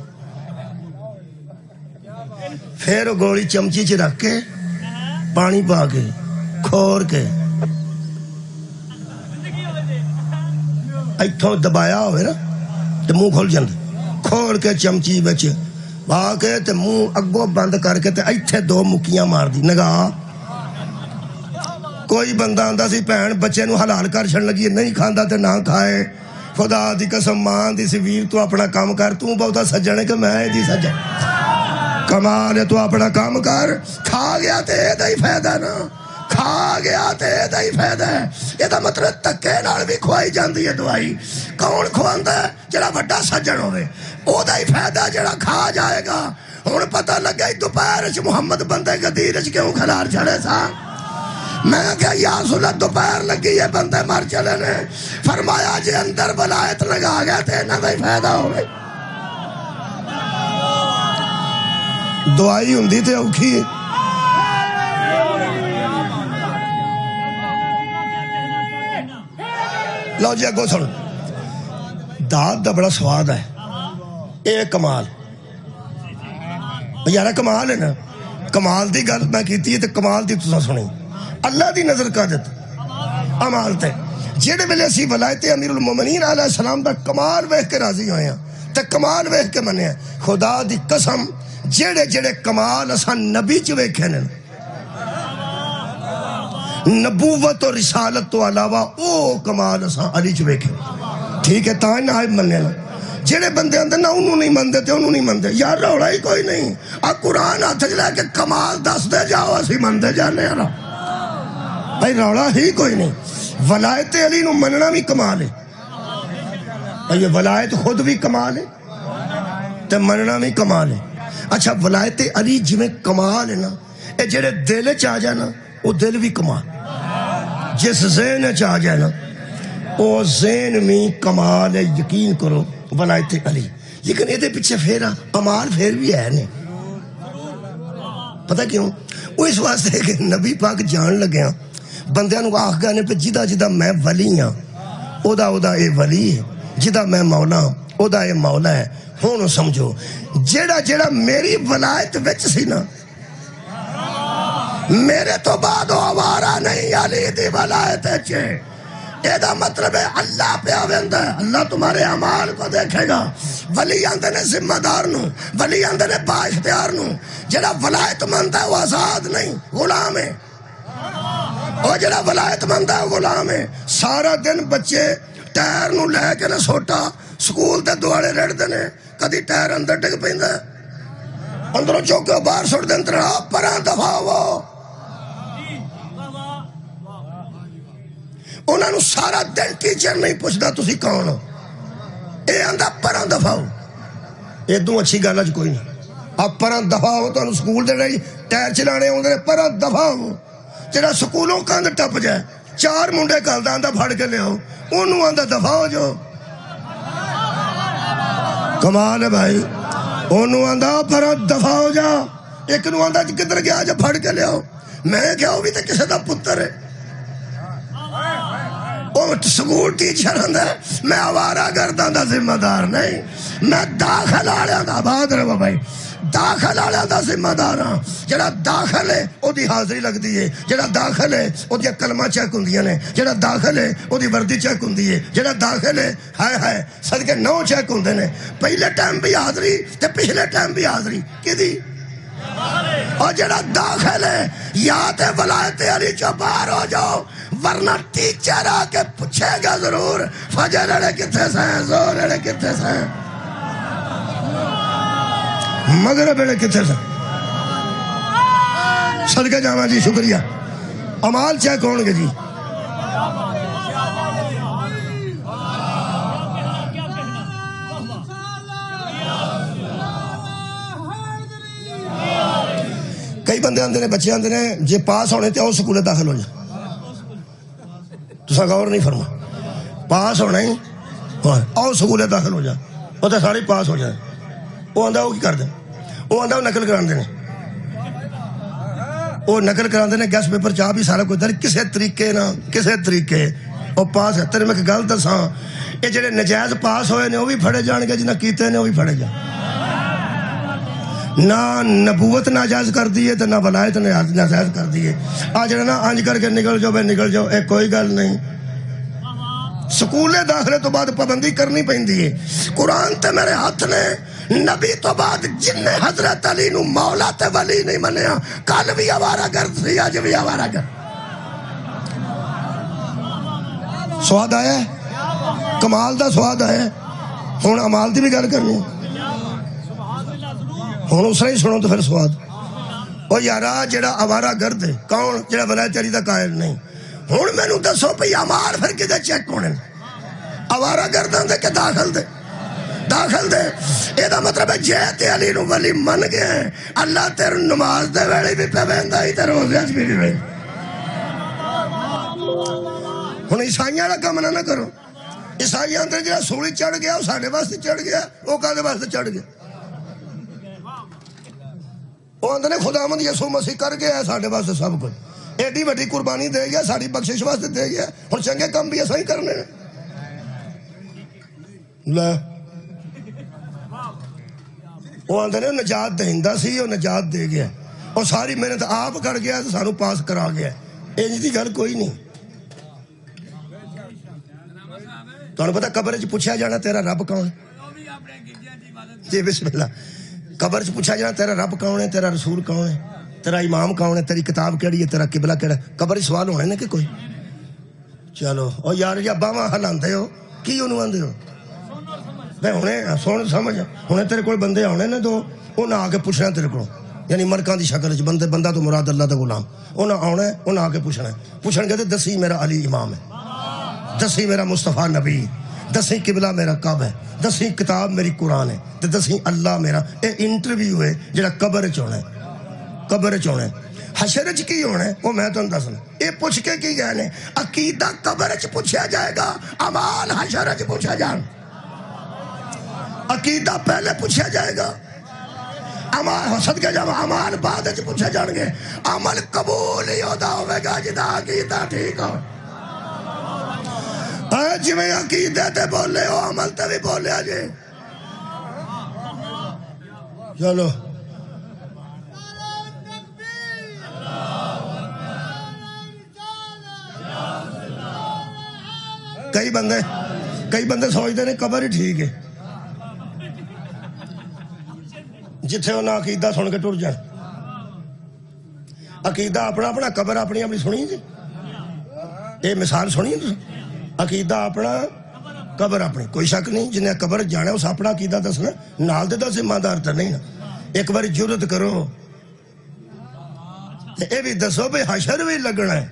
پھر وہ گولی چمچی چ رکھ کے پانی پا کے کھور کے ایتھوں دبایا ہوئے نا تے منہ کھل جاندے، کھول کے چمچی بچ پا کے تے منہ اگوں بند کر کے تے ایتھے دو مکیاں مار دی نگاہ۔ کوئی بندہ آندا سی بھین بچے نو حلال کر چھڑن لگی نہیں کھاندا تے نہ کھائے، خدا دی قسم ماں دی سی ویر تو اپنا کام کر، تو بہتا سجن ہے کہ میں دی سجن، کمال ہے تو اپنا کام کر، کھا گیا تے دا ہی فائدہ نا، کھا گیا تے دا ہی فائدہ ہے۔ یہ دا مطلب تکے نال بھی کھوائی جاندی ہے دوائی، کون کھواندا ہے جڑا بڑا سجن ہوئے، او دا ہی فائدہ جڑا کھا جائے گا۔ ہن پتہ لگا دوپہر وچ محمد بندے غدیر وچ کیوں کھلار چھڑے سا، میں کہا یا رسول اللہ دوپہر لگی ہے بندے مر چلے نے، فرمایا جے اندر ولایت لگا گیا تے انہاں دا ہی فائدہ ہوئے، دوائی ہوندی تے اوکھی ہے۔ لو جی اگو سن، داد دا بڑا سواد ہے، اے کمال یارا کمال ہے نا، کمال دی گل میں کیتی ہے تے کمال دی تساں سنی، اللہ دی نظر کا دیتا امال تے جیڑے ویلے اسی ولایت امیر المومنین علیہ السلام دا کمال ویکھ کے راضی ہوئے ہیں تے کمال ویکھ کے منے ہیں، خدا دی قسم جیڑے جیڑے کمال اساں نبی چ ویکھے نے، نبوت اور رسالت تو علاوہ او کمال اساں علی چ ویکھے، ٹھیک ہے تاں نہ مننے نا، جیڑے بندے اندر نہ انہوں نہیں مندے تے انہوں نہیں مندے، یار روڑا ہی کوئی نہیں، قرآن ہاتھ چ لے کے کمال دس دے جاؤ اسی مندے جانے یار، بھائی روڑا ہی کوئی نہیں۔ ولایت علی نو مننا بھی کمال ہے، بھائی یہ ولایت خود بھی کمال ہے تے مننا بھی کمال ہے۔ اچھا ولایت علی جویں کمال ہے نا، اے جڑے دل چ آ جائے نا وہ دل بھی کمال، جس ذہن چ آ جائے نا وہ ذہن میں کمال ہے، یقین کرو ولایت علی۔ لیکن یہ پیچھے پھیرا امال پھر بھی ہے نہیں، پتہ کیوں؟ وہ اس واسطے کہ نبی پاک جان لگیا بندیاں نو آخ گانے پہ جدہ جدہ میں ولی ہاں او دا اے ولی ہے، جدہ میں مولا ہوں او دا اے مولا ہے۔ ہوں سمجھو جیڑا جیڑا میری ولایت وچ سی نا، میرے تو بعد آوارہ نہیں علی دی ولایت چے، اے دا مطلب ہے اللہ پہ آویندا ہے، اللہ تمہارے اعمال کو دیکھے گا۔ ولی آندے نے ذمہ دار نو، ولی آندے نے با اختیار نو، جڑا ولایت مند ہے وہ آزاد نہیں غلام ہے، اور جڑا ولایت مند ہے غلام ہے۔ سارا دن بچے ٹائر نو لے کے نہ سوٹا سکول تے دوڑے رڑدے نے، کدی ٹائر اندر ڈگ پیندا ہے، اندروں چوکے باہر سٹ دین ترا پراں دفاع ہو، انہاں نو سارا دن ٹیچر نہیں پوچھدا تسی کون ہو، اے آندا پراں دفاع ہو، ادوں اچھی گل اج کوئی نہیں۔ آپ پرا دفاع ہو تو سکول دے رہی ٹائر چلانے آدھے پرا دفاع ہو جڑا سکولوں کندھ ٹپ جائے 4 منڈے کل آندا پھڑ کے لیاؤ انہوں آندا دفاع ہو جو کمال ہے بھائی انہوں آندا پرا دفاع ہو جا ایک نو آندا کدھر گیا جا پھڑ کے لیاؤ میں کیا وہ بھی تو کسی دا پتر ہے سکول ٹیچر ہوں میں آوارہ گرداں دا ذمہ دار نہیں میں داخل آلیاں دا آباد رہا بھائی داخل آلیاں دا ذمہ دار ہاں جڑا داخل ہے او دی حاضری لگ دی ہے جڑا داخل ہے او دی کلمہ چیک ہوندیاں نے جڑا داخل ہے او دی وردی چیک ہوندی ہے جڑا داخل ہے ہائے صدقے 9 چیک ہوندے نے پہلے ٹائم بھی حاضری تے پچھلے ٹائم بھی حاضری کی دی اور جڑا داخل ہے یا تے ولایت علی چو باہر ہو جاؤ ورنہ ٹیچر آ کے پوچھے گا ضرور فجر اڑے کتھے سے زور اڑے کتھے سے مغرب اڑے کتھے سے صدقے جاواں جی شکریہ عمال چیک ہون گے جی کئی بندے آندے نے بچے آندے نے جے پاس ہونے تے آؤ سکولے داخل ہو جا تسا غور نہیں فرما پاس ہونا ہی آؤ سکولے داخل ہو جا وہ تو سارے پاس ہو جائے وہ آندہ وہ کی کر دیں وہ آندہ وہ نقل کران دینے وہ نقل کران دینے گیس پیپر چاہ بھی سارا کوئی در کسے طریقے نا کسے طریقے وہ پاس ہے تیرے میں کہ گل دساں یہ جڑے نجائز پاس ہوئے نے وہ بھی پھڑے جان گے جنہ کیتے نے وہ بھی پھڑے جان نہ نبوت ناجائز کر دیئے تو نہ ولایت ناجائز کر دیئے آج نا آنج کر کے نکل جاؤ بے نکل جاؤ ایک کوئی گل نہیں سکولے داخلے تو بعد پابندی کرنی پہندی ہے قرآن تے میرے ہاتھ نے نبی تو بعد جن نے حضرت علی نو مولا تے ولی نہیں منیا کل بھی آوارہ گرد سی آج بھی آوارہ گرد سواد آیا ہے کمال دا سواد آیا ہے ہون عمال دی بھی گل کرنی ہے ہون اس نے ہی سنو تو پھر سواد اور یارا جڑا آوارہ گرد ہے کون جڑا ولایت علی دا قائل نہیں ہون میں نو دسو پہ عمال پھر کدھے چیک ہونے آوارہ گردان دے کہ داخل دے یہ دا مطلب ہے جیتے علی نو ولی من گئے اللہ تیر نماز دے ویڑی بھی پہ بیندہ ہی تیر روزے اچھ بھی بھی ہون عیسائیاں دا کام نہ کرو عیسائیاں دے جڑا سوڑی چڑھ گیا وہ ساڑھے واسطے چڑھ گیا وہ کادے واسطے چڑھ گیا وہ اندر نے خداوند یسوع مسیح کر گیا ہے ساڑھے واسطے سب کچھ ایڈی وڈی قربانی دے گیا ساڑھی بخشش واسطے دے گیا اور چنگے کم بھی ایسا ہی کرنے لے وہ اندر نے نجات دہندہ سی اور نجات دے گیا اور ساری محنت آپ کر گیا تو سانو پاس کرا گیا انج دی گل کوئی نہیں تو انہوں پتا قبر چ پوچھا جانا تیرا رب کون ہے جی بسم اللہ قبر چ پوچھا جانا تیرا رب کون ہے تیرا رسول کون ہے تیرا امام کون ہے تیری کتاب کیڑی ہے تیرا قبلہ کیڑا ہے قبر سوال ہونے کہ کوئی چلو او یار یا باواں ہلاندے ہو کی انہوں آندے ہو میں ہونے سن سمجھ ہونے تیرے کوئی بندے آنے نے تو انہاں آ کے پوچھنا تیرے کو یعنی مرکاں دی شکل وچ بندہ تو مراد اللہ دا غلام انہاں آنا انہاں آ کے پوچھن گے تے دسی میرا علی امام ہے دسی میرا مصطفیٰ نبی دسی قبلہ میرا کعبہ ہے دسی کتاب میری قرآن ہے تے دسی اللہ میرا اے انٹرویو ہے جڑا قبر چ ہونا ہے قبر چ ہونا ہے حشر چ کی ہونا ہے وہ میں تمہیں دسنا یہ پوچھ کے کی گئے نے عقیدہ قبر چ پوچھا جائے گا اعمال حشر چ پوچھا جان عقیدہ پہلے پوچھا جائے گا صدقے جاواں اعمال بعد چ پوچھے جان گے عمل قبول ہی ہوتا ہوئے گا جدا عقیدہ ٹھیک ہو جی میں عقیدے تے بولے ہو عمل تے بھی بولے آجے چلو کئی بندے سوچتے ہیں قبر ہی ٹھیک ہے جتھے انہاں عقیدہ سن کے ٹر جائے عقیدہ اپنا اپنا قبر اپنی اپنی سنی جی یہ مثال سنی عقیدہ اپنا قبر اپنی کوئی شک نہیں جنہیں قبر جانا اس اپنا عقیدہ دسنا نال دے دا ذمہ دار تے نہیں نا ایک باری جرت کرو اے بھی دسو بھئی حشر بھی لگنا ہے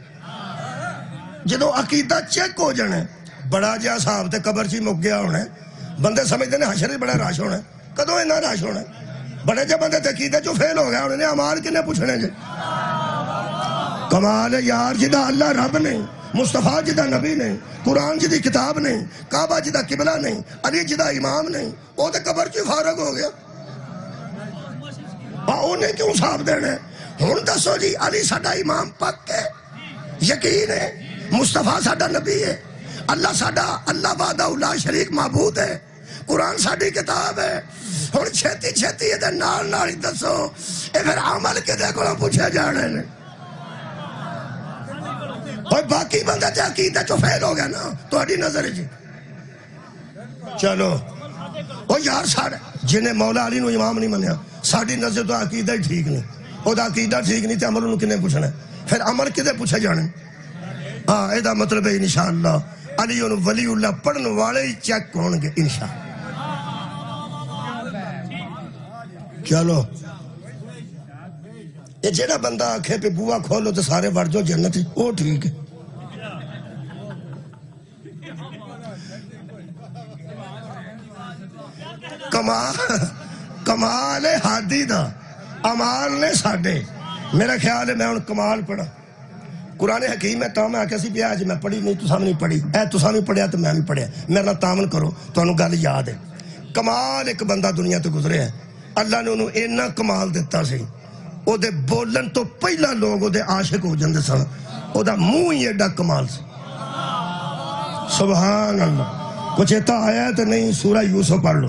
جدو عقیدہ چیک ہو جانا ہے بڑا جہا صاحب تے قبر چی مک گیا ہونا ہے بندے سمجھتے ہیں حشر بھی بڑا راش ہونا ہے کدوں اتنا راش ہونا ہے بڑے جب بندے عقیدے جو فیل ہو گیا انہیں امال کنے پوچھنے جے کمال ہے یار جدہ اللہ رب نہیں مصطفیٰ جدہ نبی نہیں قرآن جدی کتاب نہیں کعبہ جدہ قبلہ نہیں علی جدہ امام نہیں وہ تو قبر کی فارغ ہو گیا انہیں کیوں صاحب دینے ہون دسو جی علی ساڈا امام پک ہے یقین ہے مصطفیٰ ساڈا نبی ہے اللہ ساڈا اللہ وحدہ لا شریک معبود ہے قرآن ساڈی کتاب ہے ہون چھتی چھتی ہے نال نال ہی دسو اے پھر عمل کے دے کو پوچھے جانے نے اور باقی بندہ تے عقیدہ جو فیل ہو گیا نا تو اڈی نظر جی چلو او یار ساڑھے جنہیں مولا علی نو امام نہیں منیا ساڑھی نظر تو عقیدہ ہی ٹھیک نہیں او دا عقیدہ ٹھیک نہیں تے عمل انہوں کنے پوچھنا ہے پھر عمل کدے پوچھے جانے ہاں ایدہ مطلب ہے انشاءاللہ علی انہوں ولی اللہ پڑھن والے ہی چیک ہونگے انشاءاللہ چلو یہ جیڑا بندہ آنکھیں پہ بوا کھولو تو سارے بڑھ جو جنت وہ ٹھیک ہے کمال ہادی دا امال نے ساڑھے میرا خیال ہے میں ان کمال پڑھا قرآن حکیم ہے تاں میں آکے سی پیا جی میں پڑھی نہیں تو سامنے پڑھی اے تو سامنے پڑھیا تو میں بھی پڑھیا میرا تامن کرو تو انہوں گل یاد ہے کمال ایک بندہ دنیا تو گزرے ہے اللہ نے انہوں اینا کمال دیتا سی او دے بولن تو پہلا لوگ او دے عاشق ہو جندے سن او دا منہ ہی ایڈا کمال سی سبحان اللہ کچھ ایتا آیا ہے تو نہیں سورہ یوسف پڑھ لو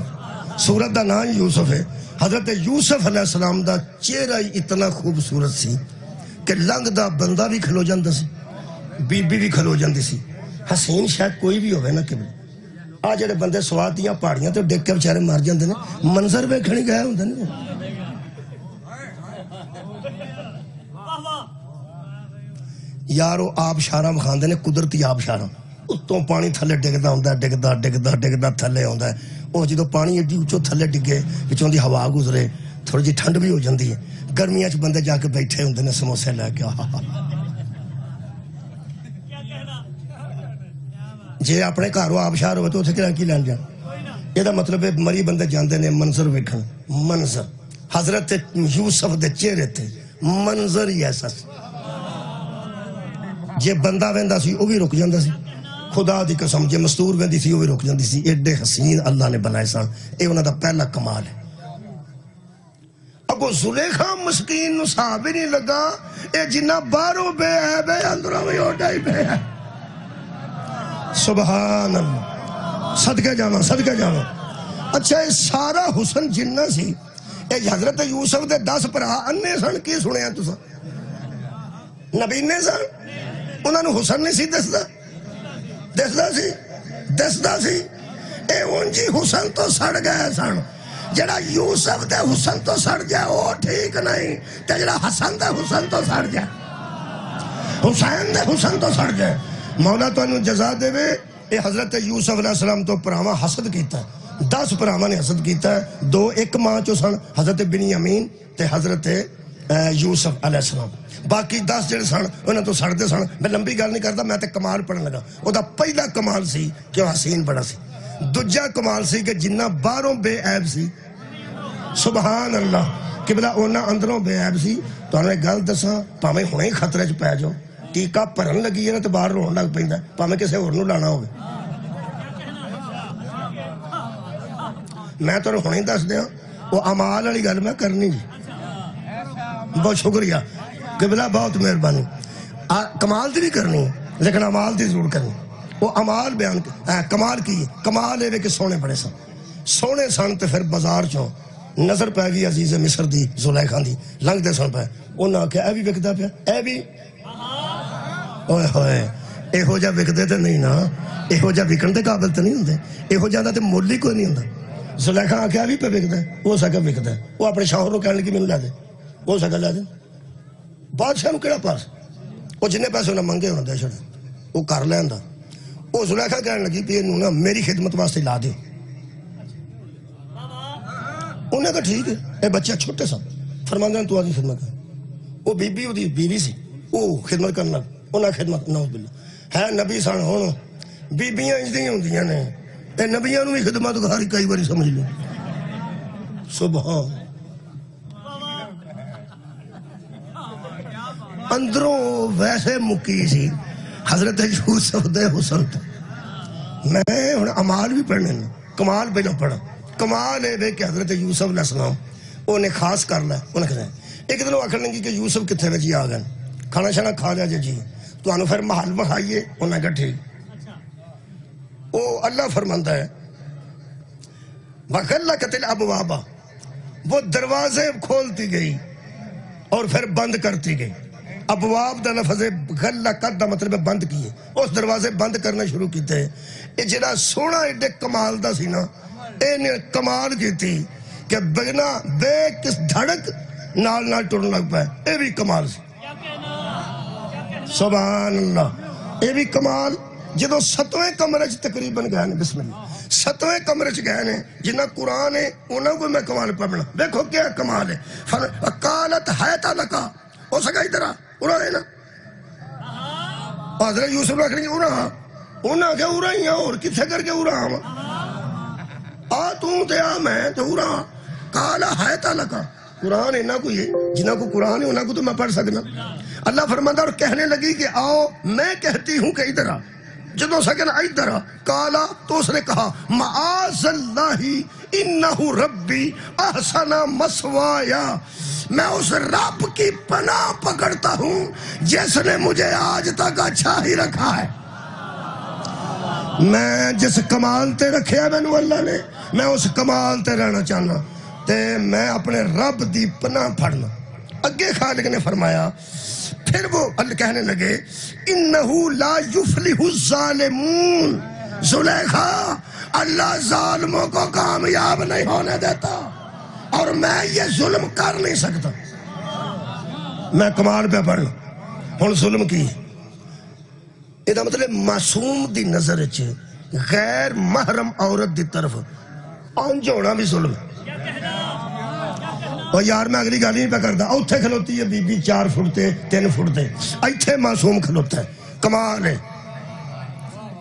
سورت دا نام یوسف ہے حضرت یوسف علیہ السلام دا چہرہ ہی اتنا خوبصورت سی کہ لنگ دا بندہ بھی کھلو جاندہ سی بی بی بھی کھلو جاندی سی حسین شاید کوئی بھی ہوئے نا کہ آج جڑے بندے سواد دیاں پہاڑیاں تو ڈیک کے بچارے مار جاندے نا منظر بے کھڑی گیا ہوندے نا یارو آب شارم خاندے نے قدرتی آب شارم اتوں پانی تھلے ڈگدا ہوندہ ہے ڈگدا تھلے ہوندہ ہے وہ جدو پانی ایڈی اچھو تھلے ڈگے بچوں دی ہوا گزرے تھوڑی جی ٹھنڈ بھی ہو جاندی ہے گرمیاں چھ بندے جا کے بیٹھے ہوندے نے سموسے لے کے جے اپنے گھروں آبشار ہوئے تو اتھے کیا کی لین جان یہ دا مطلب ہے مری بندے جاندے نے منظر ویکھن منظر حضرت یوسف دے چہرے تھے منظر ہی ایسا سی جے بندہ ویندا سی وہ بھی رک جاندا سی خدا دی قسم جے مستور ویندی سی وہ بھی رک جاندی سی ایڈے حسین اللہ نے بنائے سن اے انہاں دا پہلا کمال ہے ابو زلیخا مسکین نو صحابی نہیں لگا اے جنہ باروں بے عیب ہے اندروں میں اوڈا ہی بے ہے سبحان اللہ صدقہ جاواں اچھا یہ سارا حسن جنہ سی اے حضرت یوسف دے 10 پرا اننے سن کی سنے ہیں تسا نبی نے سن انہوں نے حسن نہیں سی دسدا سی اے انجی حسن تو سڑ گئے سن جڑا یوسف دے حسن تو سڑ جائے وہ ٹھیک نہیں تے جڑا حسن دے حسن تو سڑ جائے حسین دے حسن تو سڑ جائے مولا تو انہوں جزا دے وے اے حضرت یوسف علیہ السلام تو پراما حسد کیتا ہے 10 پراما نے حسد کیتا ہے 2 ایک ماں چو سن حضرت بنیامین تے حضرت یوسف علیہ السلام باقی 10 جڑے سن انہوں تو سڑتے سن میں لمبی گل نہیں کرتا میں تے کمال پڑھن لگا وہ دا پہلا کمال سی کہ وہ حسین بڑا سی دوجا کمال سی کہ جنہ باہروں بے عیب سی سبحان اللہ کہ بلا اونا اندروں بے عیب سی تو انہیں گل دسا پاویں ہونے ہی خطرے چ پے جاؤ ٹیکا پرن لگی ہے نا تو باہر رون لگ پیندا پاویں کسے اور نو لانا ہوگا میں تو ہونے دس دیا وہ امال والی گل میں کرنی جی بہت شکریہ قبلہ بہت مہربانی کمال دی بھی کرنی ہے لیکن امال دی ضرور کرنی وہ امال بیان کمال کی کمال ہے کہ سونے بڑے سونے سن تے پھر بازار چوں نظر پہ گئی عزیز مصر دی زلیخا دی لنگ دے سن پہ انہاں آکھیا اے بھی وکدا پیا اے بھی اوئے ہوئے اے ہو جا وکدے تے نہیں نا اے ہو جا وکن تے قابل تے نہیں ہوندے اے ہو جاندا تے مول ہی کوئی نہیں ہوندا زلیخا آکھیا بھی پہ وکدا ہے وہ سکا وکدا ہے وہ اپنے شوہر نوں کہن لگی مینوں لے دے وہ سکا لے دے بادشاہ نوں کیڑا پاس وہ جنے پیسے انہاں منگے ہوندے چھڑ وہ کر لیندا وہ زلیخا کہنے لگی کہ انہوں نا میری خدمت واسطے لا دے انہیں کہا ٹھیک ہے اے بچہ چھوٹے سا فرماندہ تو آدھی خدمت کر وہ بی بی دی بیوی سی وہ خدمت کرنا انہیں خدمت نعوذ باللہ ہے نبی سان ہونو بی بیاں اجدیاں ہوں دیاں نے اے نبیاں نو بھی خدمت گھاری کئی باری سمجھ لو سبحان اندروں ویسے مکی سی حضرت یوسف دے حسن تے میں ہن امال بھی پڑھنے کمال پہلو پڑھا کمال ہے کہ حضرت یوسف علیہ السلام انہیں خاص کر لیا انہیں کہتے ہیں ایک دن وہ آخر لیں گی کہ یوسف کتنے رجی آ گئے کھانا شانا کھا لیا جی تو انہوں پھر محل بخائیے انہیں کہا ٹھیک وہ اللہ فرماندہ ہے وَغَلَّقَتِ الْأَبْوَابَ وہ دروازے کھولتی گئی اور پھر بند کرتی گئی ابواب دا لفظ غلقت دا مطلب بند کیے اس دروازے بند کرنے شروع کیتے یہ جڑا سونا ایڈے کمال دا سی نا انہیں کمال کی تھی کہ بگنا بے کس دھڑک نال نال ٹرن لگ پائے اے بھی کمال سی سبحان اللہ اے بھی کمال جدو 7ویں کمرے تقریباً گئے ہیں بسم اللہ 7ویں کمرے گئے ہیں جنہ قرآن ہے انہوں کو میں کمال پڑھنا دیکھو کیا کمال ہے وَقَالَتْ حَيْتَ لَكَا ہو سکا ادھر انہوں ہے نا حضرت یوسف رکھ لیں گے انہاں کہ ارہا ہی اور کتھے کر کے ارہا توں تے میں تے ارہا کالا حیتا لکا قرآن انہاں کو یہ جنہاں کو قرآن ہے انہاں کو تو میں پڑھ سکنا اللہ فرماتا اور کہنے لگی کہ آؤ میں کہتی ہوں کہ ادھر جدو سکن ادھر کالا تو اس نے کہا معاذ اللہ انہو ربی احسن مسوایا میں اس رب کی پناہ پکڑتا ہوں جس نے مجھے آج تک اچھا ہی رکھا ہے میں جس کمال تے رکھے ہے میں اللہ نے میں اس کمال تے رہنا چاہنا تے میں اپنے رب دی پناہ پڑھنا اگے خالق نے فرمایا پھر وہ اللہ کہنے لگے انہو لا یفلح الظالمون زلیخا اللہ ظالموں کو کامیاب نہیں ہونے دیتا اور میں یہ ظلم کر نہیں سکتا میں کمال پہ پڑھنا ہن ظلم کی یہ مطلب معصوم دی نظر غیر محرم عورت دی طرف آنج ہونا بھی ظلم اور یار میں اگلی گالی نہیں پہ کرتا اتھے کھلوتی ہے بی بی 4 فٹ تے 3 فٹ تے ایتھے معصوم کھلوتا ہے کمال ہے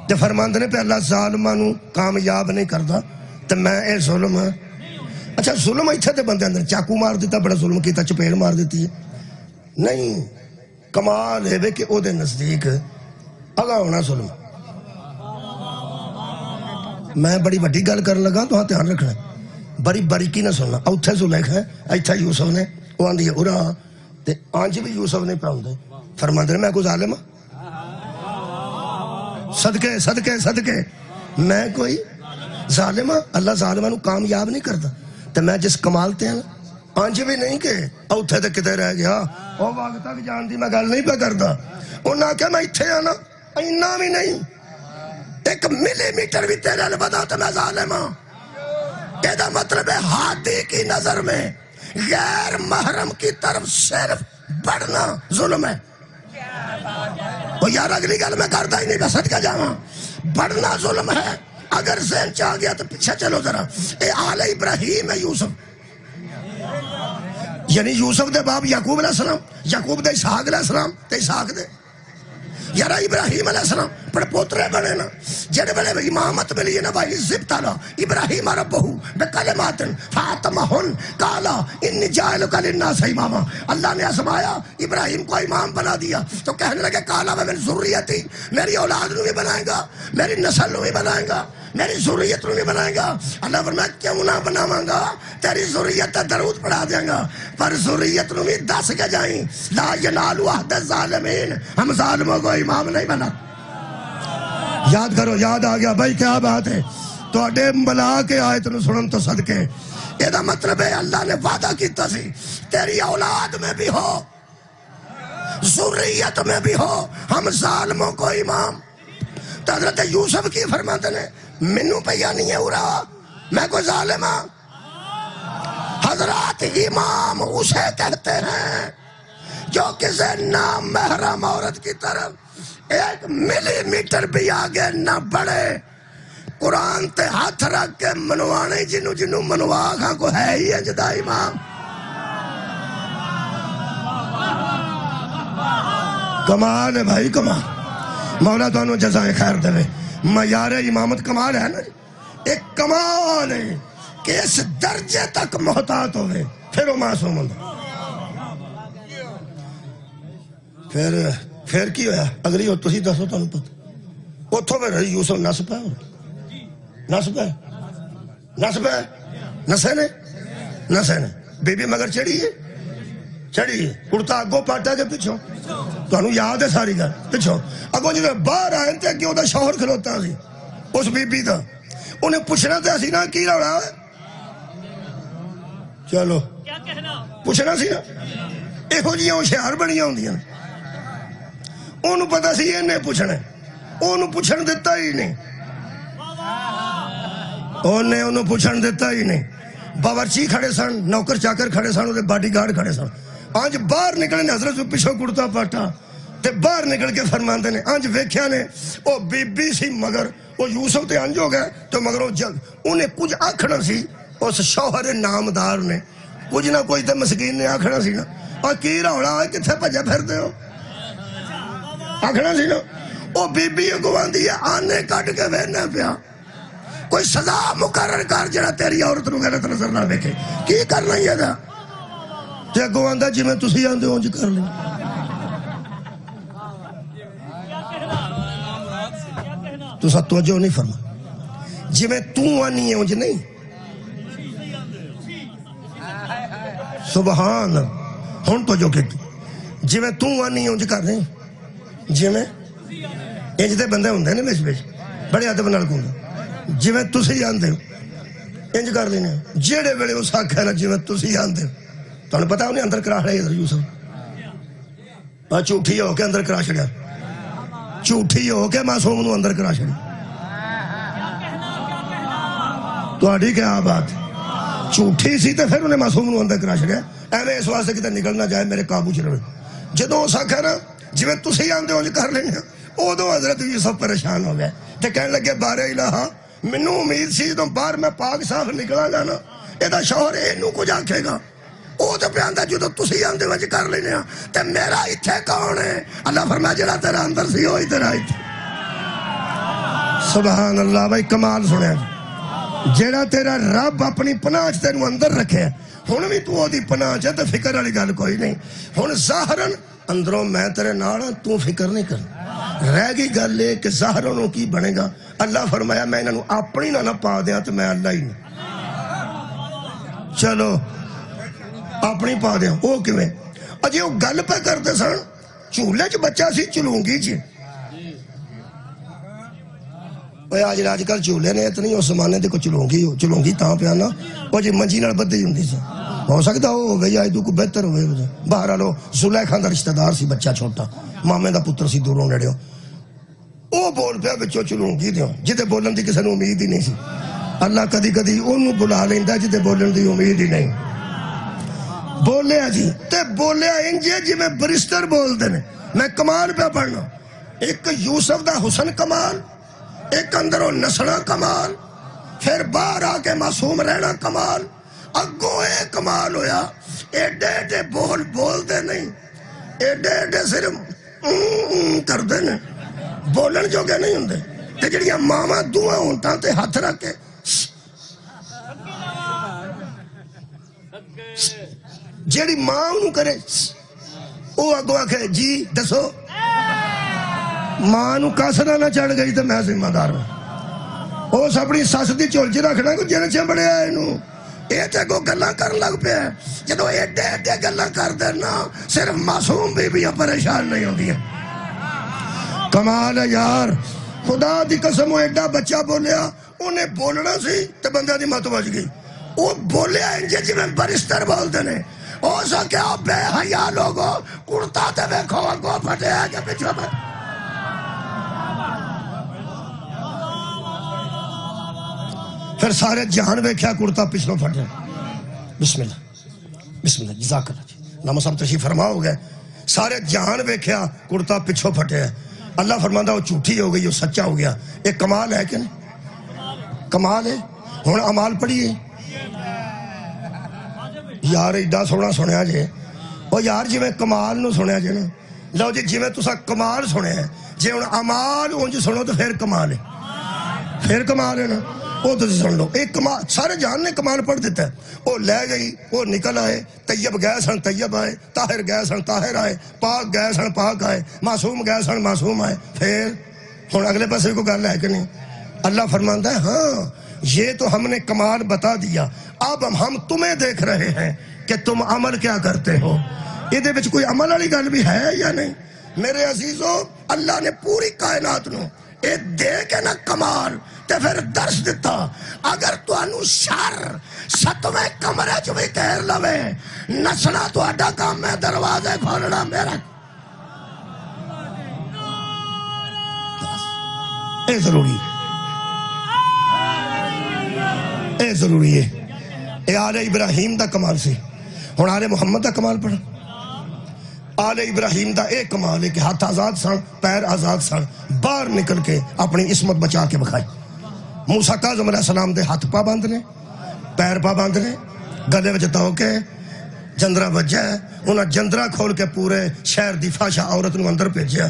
تے فرماندنے پہ اللہ ظالمانو کامیاب نہیں کرتا تے میں اے ظلم ہے اچھا ظلم ایتھے تے بندے اندر چاکو مار دیتا بڑا ظلم کیتا چپیڑ مار دیتی ہے نہیں کمال ہے کہ او دے نزدیک اگا ہونا ظلم میں بڑی بڑی گل کرنے لگا تو ہاں دھیان رکھنا بڑی باریکی نہ سننا اتھے زلیخا ہے ایتھا یوسف نے وہ آندھی ہے ارہا تے آنج بھی یوسف نے پراؤں دے فرماندے میں کوئی ظالم صدقے صدقے صدقے میں کوئی ظالم اللہ ظالمانو کامیاب نہیں کرتا تے میں جس کمال تے ہیں آنج بھی نہیں کہ اتھے تے کتے رہ گیا او وقت تک جان دی میں گل نہیں پہ کرتا انہاں کہ میں اتھے آنا اینا بھی نہیں 1 ملی میٹر بھی تیرے لئے بدا تو میں ظالم ہوں یہ مطلب ہے ہاتھی کی نظر میں غیر محرم کی طرف صرف بڑھنا ظلم ہے وہ یار اگلی گل میں کرتا ہی نہیں میں صدقہ جاواں بڑھنا ظلم ہے اگر ذہن چاہ گیا تو پیچھے چلو ذرا اے آل ابراہیم ہے یوسف یعنی یوسف دے باپ یعقوب علیہ السلام یعقوب دے اسحاق علیہ السلام تے اسحاق دے یارا ابراہیم علیہ السلام پر پوترے بنے نا جڑے بلے امامت ملی نا بھائی زبتالا ابراہیم ربہو بکلمات فاتمہن کالا انی جائلک للناس اماما اللہ نے اسمایا ابراہیم کو امام بنا دیا تو کہنے لگے کالا میں ذریتی میری اولاد نو بھی بنائے گا میری نسل نو بھی بنائے گا میری ذریت نو بھی بنائے گا اللہ فرمایا کیوں نہ بناواں گا تیری ذریت درود پڑھا دیں گا پر ذریت نو بھی دس کے جائیں لا ینالو عہد الظالمین ہم ظالموں کو امام نہیں بنا یاد کرو یاد آ گیا بھائی کیا بات ہے تو اڈے ملا کے آیت نو سنن تو صدقے یہ دا مطلب ہے اللہ نے وعدہ کیتا سی تیری اولاد میں بھی ہو ذریت میں بھی ہو ہم ظالموں کو امام تو حضرت یوسف کی فرماتے نے منو پیا نہیں ہے ارہا میں کوئی ظالم ہوں حضرات امام اسے کہتے ہیں جو کسی نام محرم عورت کی طرف 1 ملی میٹر بھی آگے نہ بڑھے قرآن تے ہاتھ رکھ کے منوانے جنو جنو منوا کھاں کو ہے ہی ہے جدا امام کمال ہے بھائی کمال مولا تو انہوں جزائے خیر دے معیار امامت کمال ہے نا ایک کمال ہے کہ اس درجے تک محتاط ہوئے پھر وہ معصوم ہوندہ پھر کی ہویا اگلی ہو تسی دسو تانوں پتہ اتھوں پھر یوسف نس پہ نسے نے بی بی مگر چڑھی ہے کرتا اگوں پاٹا کے پچھوں تانوں یاد ہے ساری گل پچھوں اگوں جدوں باہر آئے تے اگے دا شوہر کھلوتا سی اس بی بی دا انہیں پوچھنا تے سی نا کی روڑا چلو پوچھنا سی نا یہو جیاں ہوشیار بنیاں ہوندیاں انہوں پتہ سی انہیں پوچھنا انہوں پوچھن دیتا ہی نہیں انہوں پوچھن دیتا ہی نہیں باورچی کھڑے سن نوکر چاکر کھڑے سن اور باڈی گارڈ کھڑے سن آنج باہر نکلے نے حضرت پچھو کرتا پاٹا تے باہر نکل کے فرماندے نے آنج ویکھیا نے او بی بی سی مگر وہ یوسف تے انج ہو گئے تو مگر انہیں کچھ آکھنا سی اس شوہر نامدار نے کچھ نہ کوئی تے مسکین نے آکھنا سی نا اور کی روڑا ہے کتھے بھجے پھرتے ہو آکھنا سی نا او بی بی گواندی ہے آنے کٹ کے وینے پیا کوئی سزا مقرر کر جڑا تیری عورت نو غلط نظر نہ دیکھے کی کرنا ہی ہے دا تے گواندا جی میں تسی آندے ہو جی کر لیں تو سا توجہ نہیں فرما جی میں تو آنی ہے انج نہیں سبحان ہون تو جو کہتی جی میں تو آنی ہے انج کر رہے جی میں انج دے بندے ہوندے نے بیچ بڑے ادب نال کہوندا جی میں تسی آندے ہو انج کر لینے جیڑے ویلے اس آکھیا نا جی میں تسی آندے ہو تانوں پتہ انہیں اندر کرا رہے یوسف جھوٹھی ہو کے اندر کرا چھڑیا جھوٹھی ہو کے معصوم نو اندر کرا چھڑیا تہاڈی کیا بات جھوٹھی سی تے پھر انہیں معصوم نو اندر کرا چھڑیا ایویں اس واسطے کتے نکل نہ جائے میرے قابو چ رہے جدوں اس آکھیا نا جی میں تسی آندے ہو کر لینے ادو حضرت یوسف پریشان ہو گئے تے کہنے لگے بارے الہا منوں امید سی جدوں باہر میں پاک صاف نکلا گا نا ایدا شوہر اینوں کچھ آکھے گا او تے پیاندا جدوں تسی آندے وچ کر لینے تے میرا ایتھے کون ہے اللہ فرمایا جڑا تیرا اندر سی ہوئی تیرا ایتھے سبحان اللہ بھائی کمال سنیا جڑا تیرا رب اپنی پناہ چ تینوں اندر رکھے ہن بھی تو اودی پناہ چ تے فکر والی گل کوئی نہیں ہن ظاہرن اندروں میں تیرے نال تو فکر نہیں کر رہ گئی گل ہے کہ ظاہروں کی بنے گا اللہ فرمایا میں انہوں اپنی نہ پا دیا تو میں اللہ ہی نہیں چلو اپنی پا دیا وہ کیویں اجے وہ گل پہ کرتے سن چولہے چ بچہ سی چلونگی چ آج آج کل چولہے نے اتنی اس زمانے دے کو چلونگی تاں پہ آنا وہ جی منجی نال بدھی ہوندی سی ہو سکتا ہو گئی آج تو کو بہتر ہوئے باہر آلو زلیخا دا رشتہ دار سی بچہ چھوٹا مامے دا پتر سی دوروں نیڑے او بول پیا بچوں چلونگی دیوں جتے بولن دی کسے نو امید ہی نہیں سی اللہ کدی کدی انہوں بلا لیندا جتے بولن دی امید ہی نہیں بولیا جی تے بولیا انجے جی میں برستر بول دینے میں کمال پہ پڑھنا ایک یوسف دا حسن کمال ایک اندروں نسنا کمال پھر باہر آ کے معصوم رہنا کمال اگوں اے کمال ہویا ایڈے ایڈے بول دے نہیں ایڈے ایڈے صرف کر دے نہیں بولن جو گے نہیں ہوندے تے جڑیاں ماما دعا ہونٹاں تے ہاتھ رکھ کے جیڑی ماں انہوں کرے او اگو آکھے جی دسو ماں نو کاسرہ نہ چڑھ گئی تو میں ذمہ دار ہوں اس اپنی ساس دی چولچی رکھنا کو جن سے بڑے آئے نو اے تے کو گلاں کر لگ پہ جدو ایڈے ایڈے گلاں کر دینا صرف معصوم بیبیاں پریشان نہیں ہوندی ہیں کمال ہے یار خدا دی قسم وہ ایڈا بچہ بولیا انہیں بولنا سی تے بندہ دی مت بچ گئی وہ بولیا انجے جی میں برستر بول دینے او سا کیا بے حیا لوگو کرتا تے بیکھو اگو پھٹے ہے کہ پچھو پھٹ پھر سارے جہان ویکھیا کرتا پچھلوں پھٹے بسم اللہ جزاک اللہ جی نامہ صاحب تشریف فرما ہو گئے سارے جہان ویکھیا کرتا پچھوں پھٹے ہے اللہ فرماندہ وہ جھوٹی ہو گئی وہ سچا ہو گیا ایک کمال ہے کہ نہیں کمال ہے ہن عمال پڑھیے یار ایڈا سونا سنیا جے وہ یار جی میں کمال نو سنیا جے نا لو جی میں تسا کمال سنے ہیں جی ہن عمال اونج سنو تو پھر کمال ہے نا وہ تو سن لو ایک کمال سارے جہان نے کمال پڑھ دیتا ہے وہ لے گئی وہ نکل آئے طیب گئے سن طیب آئے طاہر گئے سن طاہر آئے پاک گئے سن پاک آئے معصوم گئے سن معصوم آئے پھر ہوں اگلے پاسے کو گل ہے کہ نہیں اللہ فرماتا ہے ہاں یہ تو ہم نے کمال بتا دیا اب ہم تمہیں دیکھ رہے ہیں کہ تم عمل کیا کرتے ہو یہ وچ کوئی عمل والی گل بھی ہے یا نہیں میرے عزیزو اللہ نے پوری کائنات نو اے دے کے نا کمال تے پھر درس دیتا اگر توانو شر ستویں کمرے چ بھی گھیر لوے نسنا تہاڈا کام ہے دروازے کھولنا میرا اے ضروری اے ضروری ہے اے آل ابراہیم دا کمال سی ہن آل محمد دا کمال پڑھ آل ابراہیم دا ایک کمال ہے کہ ہاتھ آزاد سن پیر آزاد سن باہر نکل کے اپنی عصمت بچا کے بکھائی موسیٰ کاظم علیہ السلام دے ہاتھ پا باندھنے پیر پا باندھنے گلے وچ تو کے جندرا بجا ہے انہاں جندرا کھول کے پورے شہر دی فاشا عورت نو اندر بھیجیا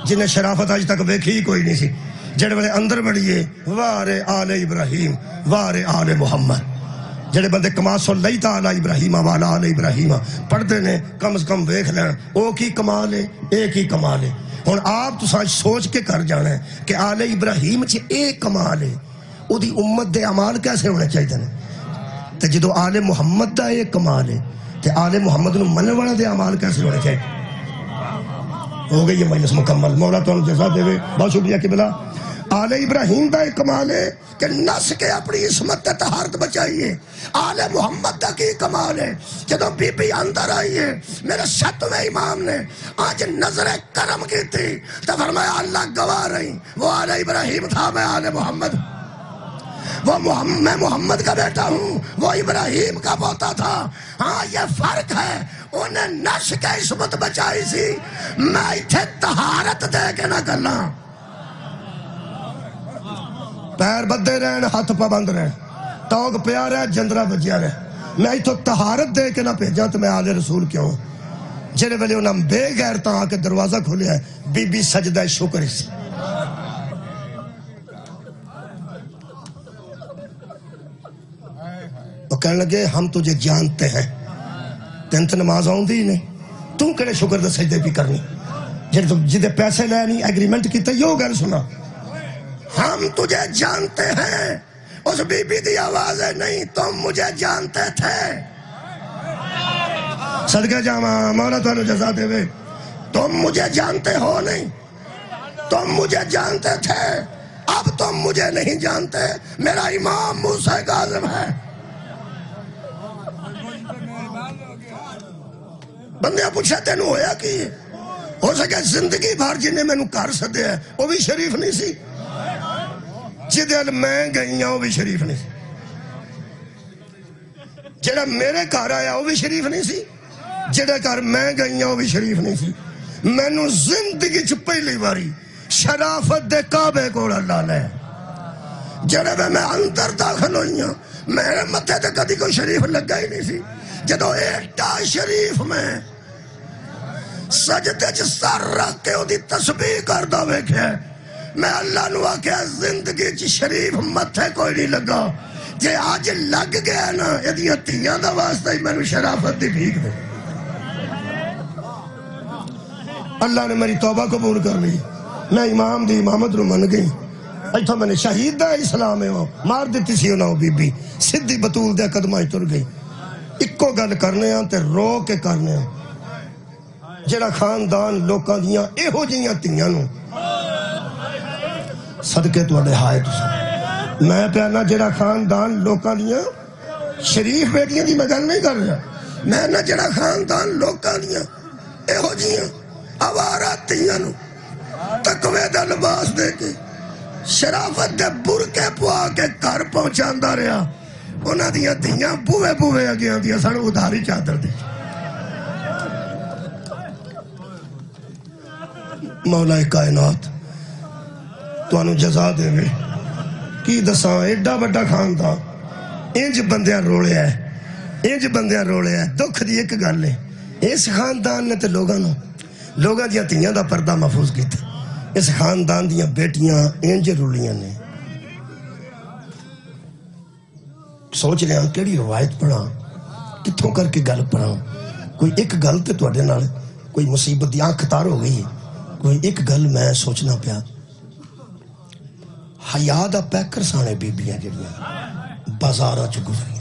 جنہیں شرافت آج تک ویکھی ہی کوئی نہیں سی جڑے والے اندر بڑھیے وارے آل ابراہیم وارے آل محمد جڑے بندے کماس اللہ تعالی ابراہیم والا آل ابراہیم پڑھتے نے کم از کم ویکھ لین او کی کمال ہے ایک ہی کمال ہے ہن آپ تو سوچ کے کر جانا ہے کہ آل ابراہیم چ ایک کمال ہے او دی امت دے اعمال کیسے ہونے چاہیے نے تے جدو آل محمد دا ایک کمال ہے تے آل محمد نو منن والا دے اعمال کیسے ہونے چاہیے ہو گئی یہ مجلس مکمل مولا تو جزا دے بہت شکریہ قبلہ آل ابراہیم دا ایک کمال ہے کہ نس کے اپنی عصمت تے طہارت بچائیے آل محمد دا کی کمال ہے جدو بی بی اندر آئی ہے میرے ساتویں امام نے آج نظر کرم کی تھی تو فرمایا اللہ گواہ رہی وہ آل ابراہیم تھا میں آل محمد وہ میں محمد کا بیٹا ہوں وہ ابراہیم کا پوتا تھا ہاں یہ فرق ہے انہیں نش کے عصمت بچائی سی میں ایتھے طہارت دے کے نہ کرنا پیر بدے رہن ہاتھ پابند رہن توگ پیا رہے جندرا بجیا رہے میں ایتھو طہارت دے کے نہ بھیجا تو میں آل رسول کیوں جڑے ویلے انہاں بے غیرتاں آ کے دروازہ کھولیا ہے بی بی سجدہ شکر سی وہ کہنے لگے ہم تجھے جانتے ہیں تین تو نماز آؤندی ہی نہیں تو کہنے شکر دے سجدے بھی کرنی جدے پیسے لے نہیں ایگریمنٹ کیتا یہ گل سنا ہم تجھے جانتے ہیں اس بی بی دی آواز ہے نہیں تم مجھے جانتے تھے صدقہ جامع مولا تو جزا دے وے تم مجھے جانتے ہو نہیں تم مجھے جانتے تھے اب تم مجھے نہیں جانتے میرا امام موسیٰ کاظم ہے بندے پوچھا تینوں ہویا کی ہو سکے زندگی بھر جنہیں میں نو کر سدے ہے وہ بھی شریف نہیں سی جدل میں گئی ہوں وہ بھی شریف نہیں سی جڑا میرے گھر آیا وہ بھی شریف نہیں سی جڑے گھر میں گئی ہوں وہ بھی شریف نہیں سی میں نو زندگی چ پہلی باری شرافت دے کعبے کو اللہ لے جڑے میں اندر داخل ہوئی ہوں میرے متھے تے کدی کوئی شریف لگا ہی نہیں سی جدو ایٹا شریف میں سجدے چ سر رکھ کے وہ دی تسبیح کردا ویکھیا میں اللہ نو آکھیا زندگی چ شریف متھے کوئی نہیں لگا جے آج لگ گیا نا یہ تیاں دا واسطہ ہی میں نو شرافت دی بھیک دے اللہ نے میری توبہ قبول کر لی میں امام دی امامت نو من گئی ایتھا میں نے شہید دا اسلام ہے وہ مار دیتی سی انہوں بی بی سدھی بطول دے قدمہ تر گئی اکو گل کرنے ہیں تے رو کے کرنے ہیں جڑا خاندان لوکاں دیاں ایہو جیاں تیاں نو صدقے تو اڑے ہائے تو میں پیانا جڑا خاندان لوکاں دیاں شریف بیٹیاں دی میں گل نہیں کر رہا میں نہ جڑا خاندان لوکاں دیاں ایہو جیاں آوارہ تیاں نو تقوی دا لباس دے کے شرافت دے برکے پوا کے گھر پہنچاندہ رہا انہاں دیاں تیاں بوے بوے اگیاں دیاں سن ادھاری چادر دے مولا کائنات تو انہوں جزا دے میں کی دساں ایڈا بڑا خاندان انج بندیاں روڑے ہے انج بندیاں روڑے ہے دکھ دی ایک گل ہے اس خاندان نے تے لوگاں دیاں تیاں دا پردہ محفوظ کیتا اس خاندان دیاں بیٹیاں انج رولیاں نے سوچ رہا کیڑی روایت پڑھا کتوں کر کے گل پڑھا کوئی ایک گل تے تواڈے نال کوئی مصیبت دی آنکھ تار ہو گئی ہے کوئی ایک گل میں سوچنا پیا حیا دا پیکر سانے بیبیاں جڑیاں بازاراں چ گزریاں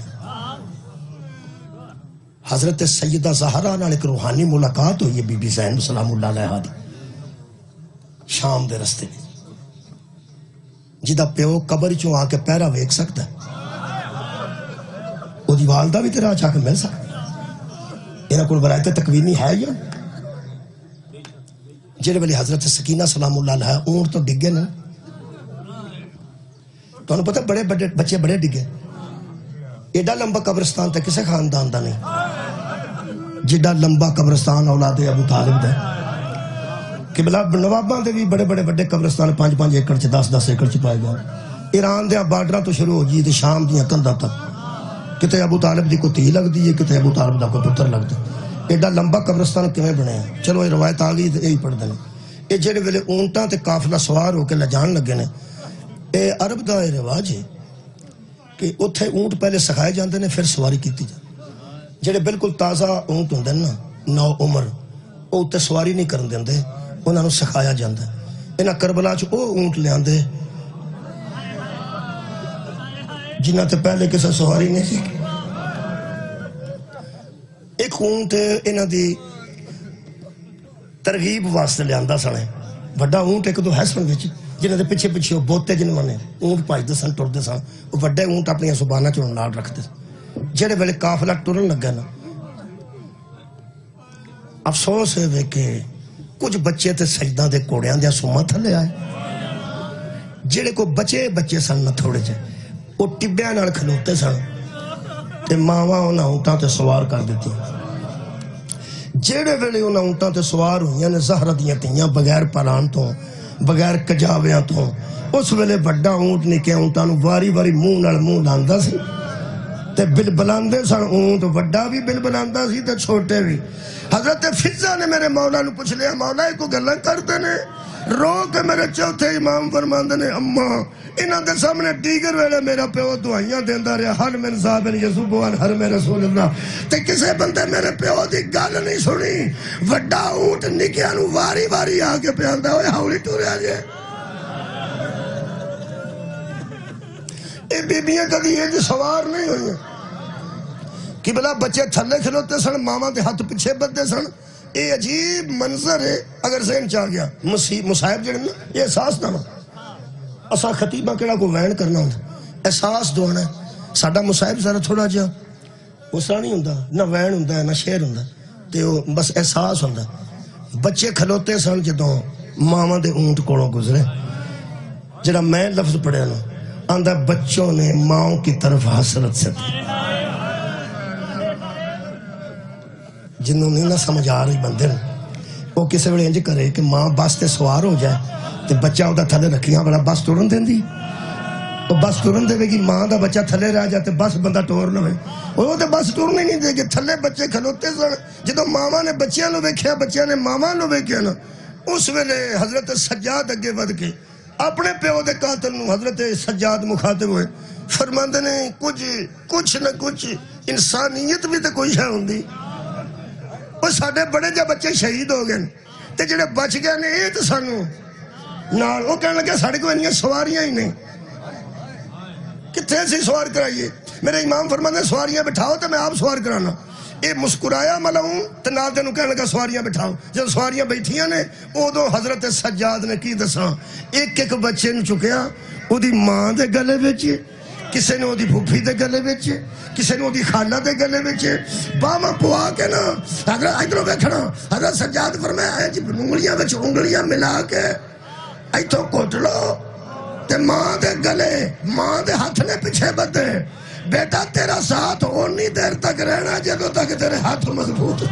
حضرت سیدہ زہرا نال ایک روحانی ملاقات ہوئی ہے بی بی زینب سلام اللہ علیہا دی شام دے رستے میں جدا پیو قبر چوں آ کے پیرا ویکھ سکتا ہے وہ دی والدہ بھی تیرا آ کے مل سکتا انہاں کول برایت تکوینی ہے یا جڑے ویلے حضرت سکینہ سلام اللہ علیہا اونٹ تو ڈگے نا تو انہوں پتہ بڑے بچے بڑے ڈگے ایڈا لمبا قبرستان تے کسے خاندان دا نہیں جڈا لمبا قبرستان اولاد ابو طالب دا قبلہ نواباں دے بھی بڑے بڑے بڑے قبرستان 5-5 ایکڑ چ 10-10 ایکڑ چ پائے گا ایران دے بارڈراں تو شروع ہو جی تے شام دیاں کندھاں تک کتے ابو طالب دی کوئی دھی لگدی ہے کتے ابو طالب دا کوئی پتر لگدا ایڈا لمبا قبرستان کیویں بنیا چلو یہ روایت آ گئی تے یہی پڑھ دیں اے جڑے ویلے اونٹاں تے قافلہ سوار ہو کے لجان لگے نے اے عرب دا رواج ہے کہ اتھے اونٹ پہلے سکھائے جاندے نے پھر سواری کیتی جاندی جڑے بالکل تازہ اونٹ ہوندے نا نو عمر او تے سواری نہیں کرن دیندے انہاں نوں سکھایا جاندا انہاں کربلا چ او اونٹ لیاندے جنہاں تے پہلے کسے سواری نہیں سیکھی ایک اونٹ انہاں دی ترغیب واسطے لیاندا سنے بڑا اونٹ ایک دو ہے سن وچ جنہاں دے پیچھے پیچھے بوتے جنہاں نے اونٹ پاجدے سن ٹردے سن او وڈے اونٹ اپنی زباناں چوں نال رکھدے جڑے ویلے قافلہ ٹرن لگا نا افسوس ہے وے کہ کچھ بچے تے سجدہ دے کوڑیاں دے سوما تھلے آئے جڑے کو بچے سن نہ تھوڑے جے وہ ٹبیاں نال کھلوتے سن تے ماواں انہاں اونٹاں تے سوار کر دیتی جڑے ویلے انہاں اونٹاں تے سوار ہوئیاں نے زہرا دیاں تیاں بغیر پالان تو بغیر کجاویاں تو اس ویلے بڑا اونٹ نکے اونٹاں نوں واری واری منہ نال منہ لاندا سی تے بل بلاندے سن اونٹ وڈا بھی بل بلاندا سی تے چھوٹے بھی حضرت فضہ نے میرے مولا نو پوچھ لیا مولا کو گلاں کردے نے رو کے میرے چوتھے امام فرماندے نے اماں انہاں دے سامنے دیگر ویلے میرا پیو دعائیاں دیندا رہیا حل من صاحب یسوب وان حرم رسول اللہ تے کسے بندے میرے پیو دی گل نہیں سنی وڈا اونٹ نکیاں نو واری واری آ کے پیاندا ہوئے ہولی ٹریا جے اے بیبیاں کدی یہ سوار نہیں ہوئی قبلہ بچے تھلے کھلوتے سن ماما دے ہاتھ پیچھے بدے سن اے عجیب منظر ہے اگر ذہن چاہ گیا مصاحب جڑے نا یہ احساس نہ اسا خطیبہ کیڑا کو وین کرنا ہوندا احساس دوانا ہے ساڈا مصاحب ذرا تھوڑا جہا اسا نہیں ہوندا نہ وین ہوندا ہے نہ شعر ہوندا تے بس احساس ہوندا بچے کھلوتے سن جدوں ماما دے اونٹ کولوں گزرے جڑا میں لفظ پڑھیا نا آندا بچوں نے ماؤں کی طرف حسرت سے جنہوں نہیں نہ سمجھ آ رہی بندے وہ کسے ویلے انج کرے کہ ماں بس تے سوار ہو جائے تے بچہ او دا تھلے رکھیاں بڑا بس ٹرن دیندی او بس ٹرن دے گی ماں دا بچہ تھلے رہ جائے تے بس بندہ ٹور لوے او تے بس ٹرن نہیں دے گی تھلے بچے کھلوتے سن جدوں ماما نے بچیاں نو ویکھیا بچیاں نے ماما نو ویکھیا نا اس ویلے حضرت سجاد اگے ود کے اپنے پیو دے قاتل نو حضرت سجاد مخاطب ہوئے فرماندے نے کچھ نہ کچھ انسانیت بھی تے کوئی ہے ہوندی وہ ساڑھے بڑے جا بچے شہید ہو گئے تے جڑے بچ گئے نے یہ تو سانو نال وہ کہنے لگے ساڑھے کو انہیں سواریاں ہی نہیں کتنے سے سوار کرائیے میرے امام فرماندے سواریاں بٹھاؤ تو میں آپ سوار کرانا یہ مسکرایا ملعون تے نال دے نوں کہنے لگا سواریاں بٹھاؤ جب سواریاں بیٹھیاں نے ادو حضرت سجاد نے کی دساں ایک ایک بچے نوں چکیا او دی ماں دے گلے وچ کسے نے او دی پھوپھی دے گلے وچ کسے نے او دی خالہ دے گلے وچ باواں پوا کے نا حضرت ادھروں ویکھنا حضرت سجاد فرمایا جی انگلیاں وچ انگلیاں ملا کے ایتھوں کٹ لو تے ماں دے گلے ماں دے ہاتھ نے پیچھے بدے بیٹا تیرا ساتھ اونی دیر تک رہنا جدوں تک تیرے ہاتھ مضبوط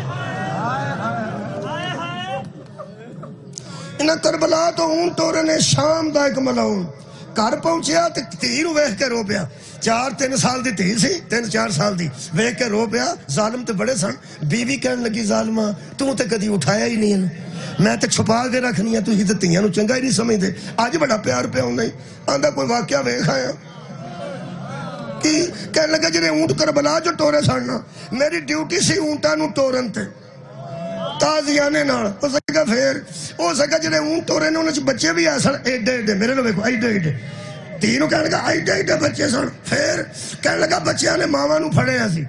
انہاں کربلا تو اون ٹورے نے شام دا ایک ملعون گھر پہنچیا تے دھی نوں ویکھ کے رو پیا 4-3 سال دی دھی سی 3-4 سال دی ویکھ کے رو پیا ظالم تے بڑے سن بیوی کہن لگی ظالما تو تے کدی اٹھایا ہی نہیں میں تے چھپا کے رکھنی ہے تسی تے دھیاں نوں چنگا ہی نہیں سمجھدے اج بڑا پیار پیا ہوندا ہی آندا کوئی واقعہ ویکھ آیا کہنے لگا جنہیں اونٹ کربلا جو ٹورے سڑنا میری ڈیوٹی سی اونٹاں نو ٹورن تے تازیانے نال ہو سکا پھر ہو سکا جنہیں اونٹ ٹورے نے انہیں چھ بچے بھی آئے سن ایڈے ایڈے میرے لو بیکو ایڈے ایڈے تینوں کہنے لگا ایڈے ایڈے بچے سن پھر کہنے لگا بچیاں نے ماما نو پھڑے ہیں سی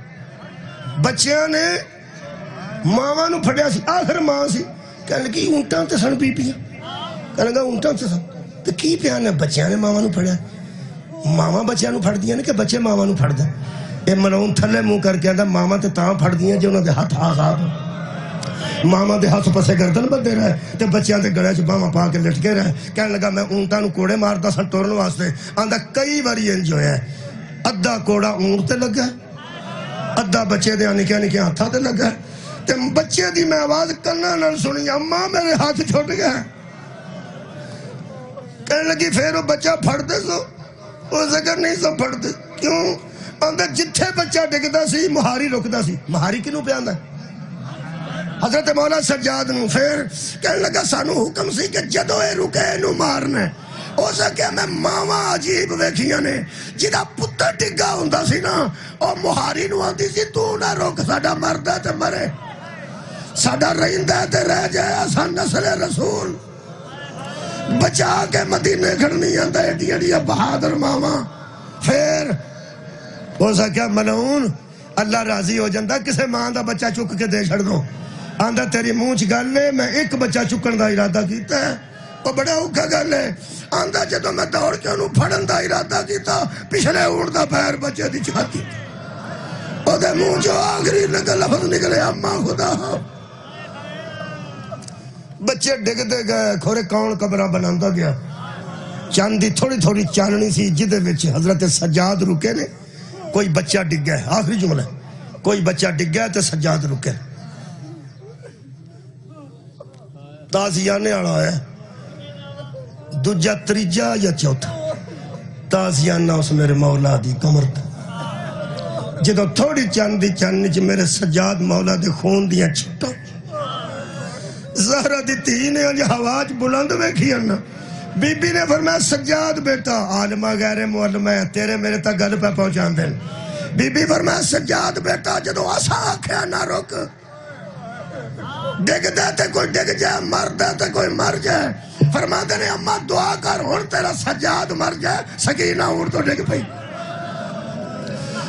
بچیاں نے ماما نو پھڑے ہیں سی آخر ماں سی کہنے لگی اونٹاں تے سن بی پیاں کہنے لگا اونٹاں تے سن تو کی پیانے بچیاں نے ماما نو پھڑے ماما بچیاں نو پھڑ دیا نے کہ بچے ماما نو پھڑ دیں اے ملعون تھلے منہ کر کے آندہ ماما تے تاں پھڑ دیا جو انہوں دے ہاتھ آزاد ماما دے ہاتھ پسے گردن بدے رہے تے بچیاں دے گڑے چھ باما پا کے لٹ کے رہے کہنے لگا میں اونٹاں نو کوڑے مارتا سن ٹورن واسطے آندہ کئی باری انجو ہے ادھا کوڑا اونٹ تے لگا ادھا بچے دے آنے کیا ہاتھا تے لگا تے بچے دی میں آواز کرنا نہ سنی اماں میرے ہاتھ چھوٹ گیا کہنے لگی پھر وہ بچہ پھڑ دے سو وہ ذکر نہیں سو پھڑ دے کیوں آندہ جتھے بچہ ڈگدا سی مہاری رکدا سی مہاری کنوں پہ آندہ حضرت مولا سجاد نو پھر کہنے لگا سانو حکم سی کہ جدوئے رکے نو مارنے ہو سکے میں ماما عجیب ویکھیاں نے جدہ پتر ڈگا ہوندہ سی نا اور مہاری نو آندی سی تو نہ روک ساڑا مردہ تے مرے ساڑا رہندہ تے رہ جائے آسان نسل رسول بچا کے مدینے کھڑنی آندہ ایڈی ایڈی بہادر ماما پھر ہو سکیا ملعون اللہ راضی ہو جاندہ کسے ماں دا بچہ چک کے دے چھڑ دو آندہ تیری مونچ گل لے میں ایک بچہ چکن دا ارادہ کیتا ہے وہ بڑا اوکھا گل لے آندہ جدو میں دوڑ کے انہوں پھڑن دا ارادہ کیتا پچھلے اڑ دا پیر بچے دی چھاتی او دے مونچ آخری لفظ نکلے اماں خدا بچے ڈگ دے گئے کھورے کون قبرہ بناندہ گیا چاندی تھوڑی تھوڑی چاننی سی جدے وچ حضرت سجاد رکے نے کوئی بچہ ڈگ گیا آخری جملہ کوئی بچہ ڈگ گیا تے سجاد رکے تازیانے آڑا ہے دجا تریجا یا چوتھا تازیانہ اس میرے مولا دی کمر جدو تھوڑی چاندی چاننی چ میرے سجاد مولا دے خون دیا چھٹا زہرہ دی تینے انجا ہواج بلند میں کھیانا بی بی نے فرمایا سجاد بیٹا عالمہ غیر معلوم ہے تیرے میرے تا گل پہ پہنچان دیں بی بی فرمایا سجاد بیٹا جدو آسا آکھیا نہ روک ڈگ دیتے کوئی ڈگ جائے مر دیتے کوئی مر جائے فرما دینے اماں دعا کر ہون تیرا سجاد مر جائے سکینہ ہون تو ڈگ پئی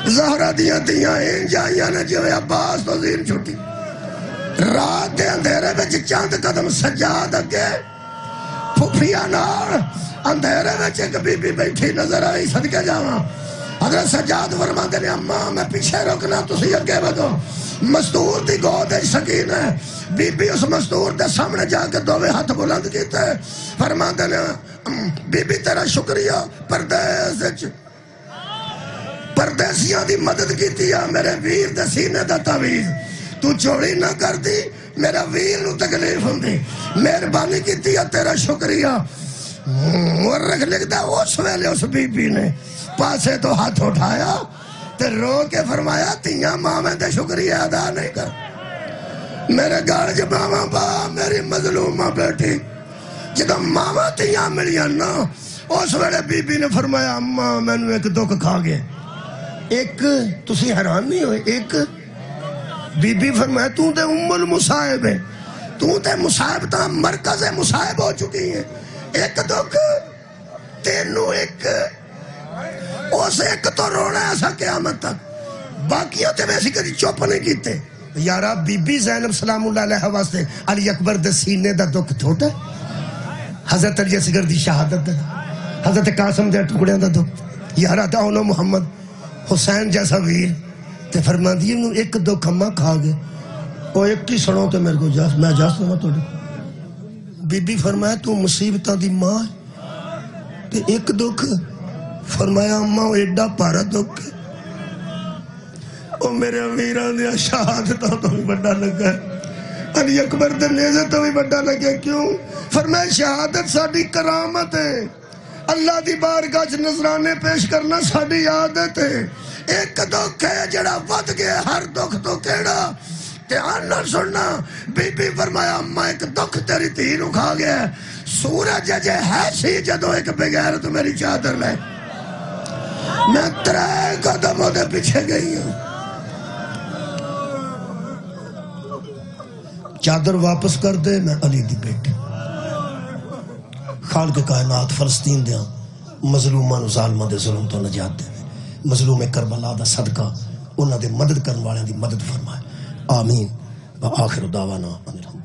زہرہ دیاں انجائیاں نے جو عباس تو زین چھوٹی رات دے اندھیرے بچ چاند قدم سجاد اگے پھوپھیاں نار اندھیرے بچ ایک بی بی بیٹھی نظر آئی صدقے جاواں حضرت سجاد فرما دینے اماں میں پیچھے رکنا تسی اگے بدو مستور دی گود سکین ہے بی بی اس مستور دے سامنے جا کے دووے ہاتھ بلند کیتے ہیں فرما دینے بی بی تیرا شکریہ پردیسیاں دی مدد کیتی ہے میرے ویر دے سینے دا تعویز تو چوڑی نہ کر دی میرا ویر نو تکلیف ہوں دی مہربانی کیتی ہے تیرا شکریہ ورک لکھتا اس ویلے اس بی بی نے پاسے تو ہاتھ اٹھایا تے رو کے فرمایا تیاں ماں میں دے شکریہ ادا نہیں کر میرے گاڑ جب ماما با میری مظلومہ بیٹھی جدو ماما تیاں ملیاں نا اس ویلے بی بی نے فرمایا اماں میں نے ایک دکھ کھا گئے ایک تسی حیران نہیں ہوئے ایک بی بی فرمایا تو تے المصائب ہے تو تے مصائب تا مرکز مصائب ہو چکی ہے ایک دکھ تینوں ایک اسے ایک تو رونا ایسا قیامت تک باقیوں تے ویسی کدی چوپ نہیں کیتے یارا بی بی زینب سلام اللہ علیہ واسطے علی اکبر دے سینے دا دکھ چھوٹا حضرت علی اصغر دی شہادت دا حضرت قاسم دے ٹکڑیاں دا دکھ یارا داؤنو محمد حسین جیسا ویر تے فرما دیئے انہوں ایک دکھ ہمہ کھا گئے اور ایک کی سنو تے میرے کو میں جا سنو تو بی بی فرمایا تو مصیبتہ دی ماں تے ایک دکھ فرمایا اماں ایڈا پارا دکھ او میرے امیران دیا شہادتہ تو بھی بڑا لگا ہے علی اکبر دے نیزے تو بھی بڑا لگا کیوں فرمایا شہادت ساڑی کرامت ہے اللہ دی بارگاہ نظرانے پیش کرنا ساڑی عادت ہے ایک دکھ ہے جڑا ود گئے ہر دکھ تو کیڑا دھیان نہ سننا بی بی فرمایا اماں ایک دکھ تیری تین اکھا گیا سورج جے ہے سی جدو ایک بغیر تو میری چادر لے میں 3 قدم دے پیچھے گئی ہوں. چادر واپس کر دے میں علی دی بیٹی خالق کائنات فلسطین دیاں مظلومان ظالماں دے ظلم تو نجات دے مظلوم کربلا دا صدقہ انہاں دے مدد کرن والے دی مدد فرمائے آمین. وآخر دعوانا